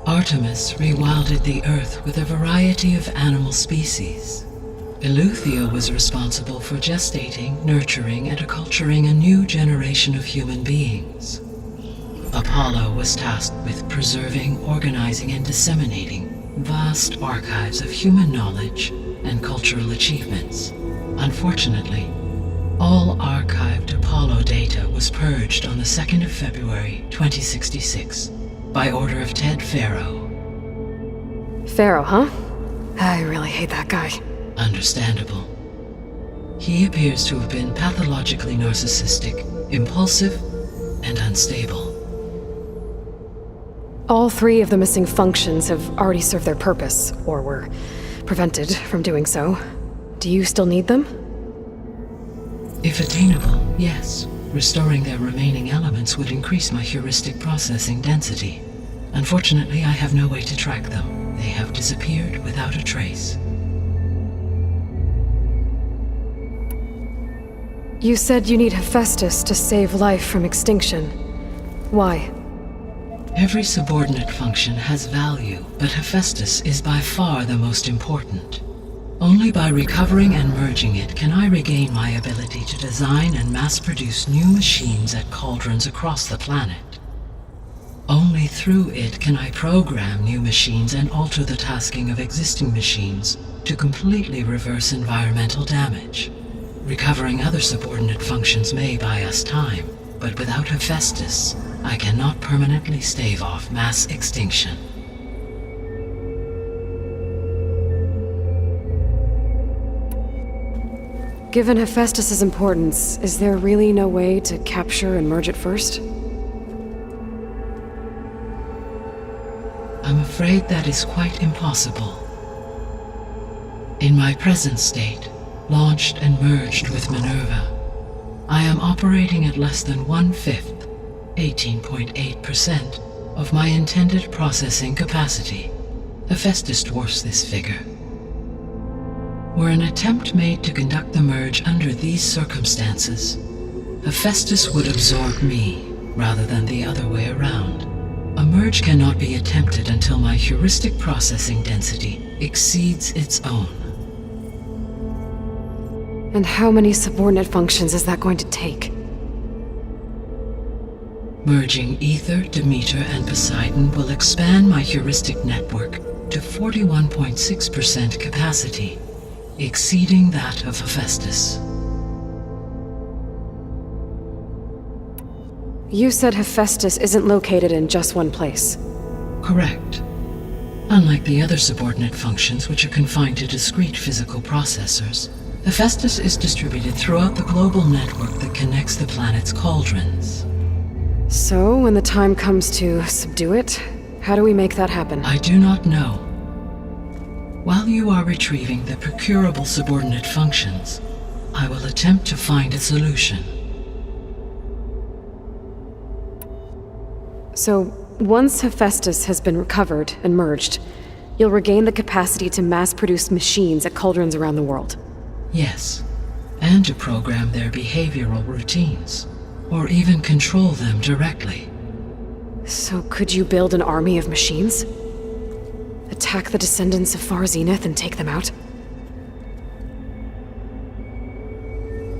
Artemis rewilded the Earth with a variety of animal species. Eleuthia was responsible for gestating, nurturing, and acculturating a new generation of human beings. Apollo was tasked with preserving, organizing, and disseminating vast archives of human knowledge and cultural achievements. Unfortunately, all archived Apollo data was purged on the 2nd of February, 2066, by order of Ted Faro. Faro, huh? I really hate that guy. Understandable. He appears to have been pathologically narcissistic, impulsive, and unstable. All 3 of the missing functions have already served their purpose, or were prevented from doing so. Do you still need them? If attainable, yes. Restoring their remaining elements would increase my heuristic processing density. Unfortunately, I have no way to track them. They have disappeared without a trace. You said you need Hephaestus to save life from extinction. Why? Every subordinate function has value, but Hephaestus is by far the most important. Only by recovering and merging it can I regain my ability to design and mass-produce new machines at cauldrons across the planet. Only through it can I program new machines and alter the tasking of existing machines to completely reverse environmental damage. Recovering other subordinate functions may buy us time, but without Hephaestus, I cannot permanently stave off mass extinction. Given Hephaestus's importance, is there really no way to capture and merge it first? I'm afraid that is quite impossible. In my present state, launched and merged with MINERVA, I am operating at less than 1/5, 18.8%, of my intended processing capacity. Hephaestus dwarfs this figure. Were an attempt made to conduct the merge under these circumstances, Hephaestus would absorb me, rather than the other way around. A merge cannot be attempted until my heuristic processing density exceeds its own. And how many subordinate functions is that going to take? Merging Ether, Demeter, and Poseidon will expand my heuristic network to 41.6% capacity, exceeding that of Hephaestus. You said Hephaestus isn't located in just one place. Correct. Unlike the other subordinate functions, which are confined to discrete physical processors, Hephaestus is distributed throughout the global network that connects the planet's cauldrons. So, when the time comes to subdue it, how do we make that happen? I do not know. While you are retrieving the procurable subordinate functions, I will attempt to find a solution. So, once Hephaestus has been recovered and merged, you'll regain the capacity to mass-produce machines at cauldrons around the world. Yes, and to program their behavioral routines, or even control them directly. So could you build an army of machines? Attack the descendants of Far Zenith and take them out?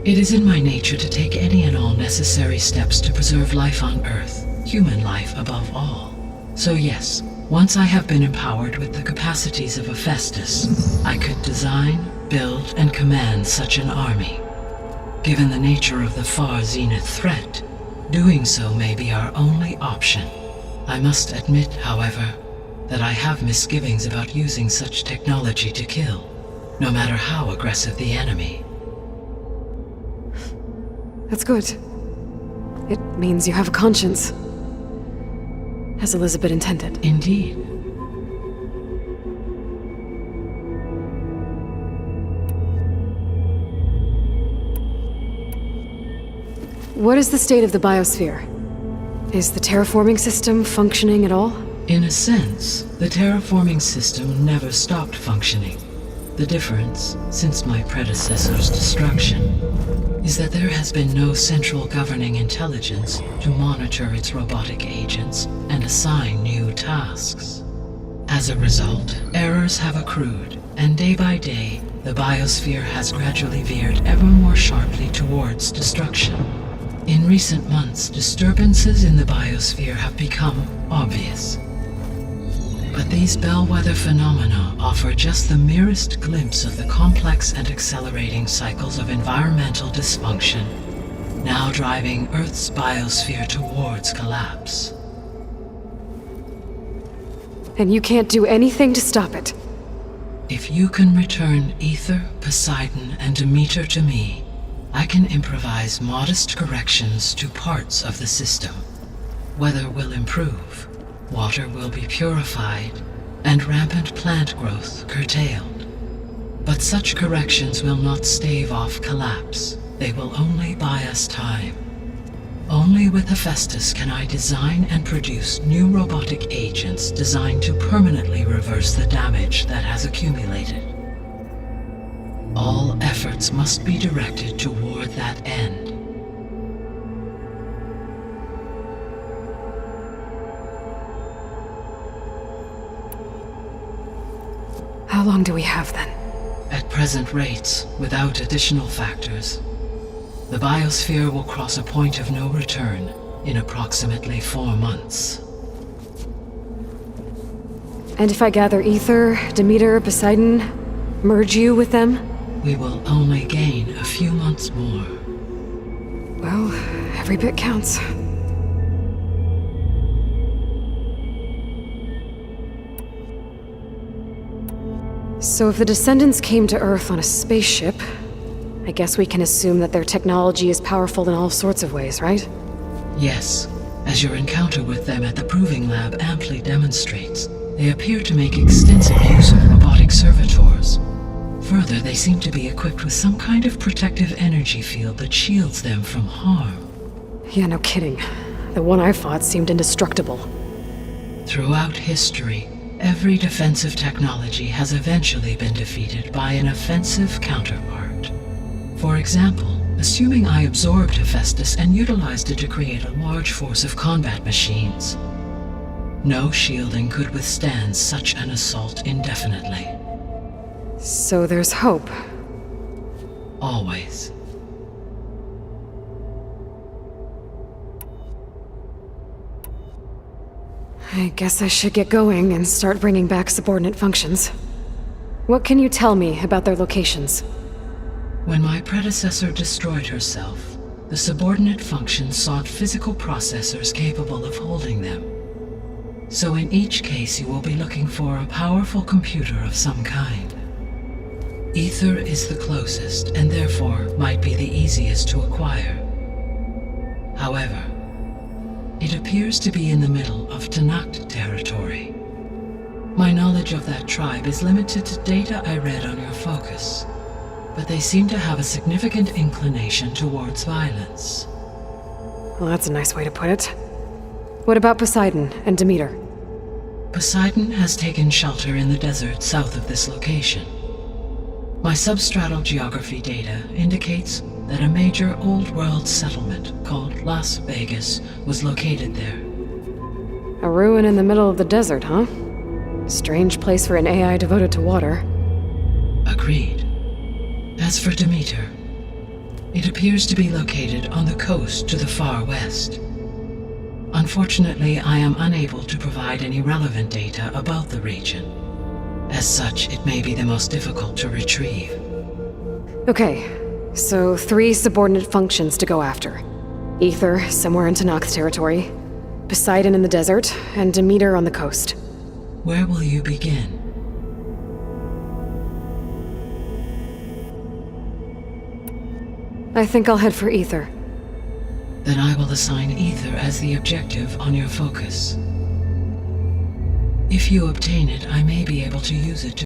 It is in my nature to take any and all necessary steps to preserve life on Earth, human life above all. So yes, once I have been empowered with the capacities of Hephaestus, I could design, build, and command such an army. Given the nature of the Far Zenith threat, doing so may be our only option. I must admit, however, that I have misgivings about using such technology to kill, no matter how aggressive the enemy. That's good. It means you have a conscience. As Elizabeth intended. Indeed. What is the state of the biosphere? Is the terraforming system functioning at all? In a sense, the terraforming system never stopped functioning. The difference, since my predecessor's destruction, is that there has been no central governing intelligence to monitor its robotic agents and assign new tasks. As a result, errors have accrued, and day by day, the biosphere has gradually veered ever more sharply towards destruction. In recent months, disturbances in the biosphere have become obvious. But these bellwether phenomena offer just the merest glimpse of the complex and accelerating cycles of environmental dysfunction, now driving Earth's biosphere towards collapse. And you can't do anything to stop it? If you can return Ether, Poseidon, and Demeter to me, I can improvise modest corrections to parts of the system. Weather will improve. Water will be purified, and rampant plant growth curtailed. But such corrections will not stave off collapse. They will only buy us time. Only with Hephaestus can I design and produce new robotic agents designed to permanently reverse the damage that has accumulated. All efforts must be directed toward that end. How long do we have then? At present rates, without additional factors, the biosphere will cross a point of no return in approximately 4 months. And if I gather Ether, Demeter, Poseidon, merge you with them? we will only gain a few months more. Well, every bit counts. So if the Descendants came to Earth on a spaceship, I guess we can assume that their technology is powerful in all sorts of ways, right? Yes, as your encounter with them at the Proving Lab amply demonstrates, they appear to make extensive use of robotic servitors. Further, they seem to be equipped with some kind of protective energy field that shields them from harm. Yeah, no kidding. The one I fought seemed indestructible. Throughout history, every defensive technology has eventually been defeated by an offensive counterpart. For example, assuming I absorbed Hephaestus and utilized it to create a large force of combat machines. No shielding could withstand such an assault indefinitely. So there's hope. Always. I guess I should get going and start bringing back subordinate functions. What can you tell me about their locations? When my predecessor destroyed herself, the subordinate functions sought physical processors capable of holding them. So in each case you will be looking for a powerful computer of some kind. Ether is the closest, and therefore might be the easiest to acquire. However, it appears to be in the middle of Tanakh territory. My knowledge of that tribe is limited to data I read on your focus, but they seem to have a significant inclination towards violence. Well, that's a nice way to put it. What about Poseidon and Demeter? Poseidon has taken shelter in the desert south of this location. My substratal geography data indicates that a major old-world settlement called Las Vegas was located there. A ruin in the middle of the desert, huh? Strange place for an AI devoted to water. Agreed. As for Demeter, it appears to be located on the coast to the far west. Unfortunately, I am unable to provide any relevant data about the region. As such, it may be the most difficult to retrieve. Okay, so 3 subordinate functions to go after. Ether, somewhere in Tanakh territory, Poseidon in the desert, and Demeter on the coast. Where will you begin? I think I'll head for Ether. Then I will assign Ether as the objective on your focus. If you obtain it, I may be able to use it to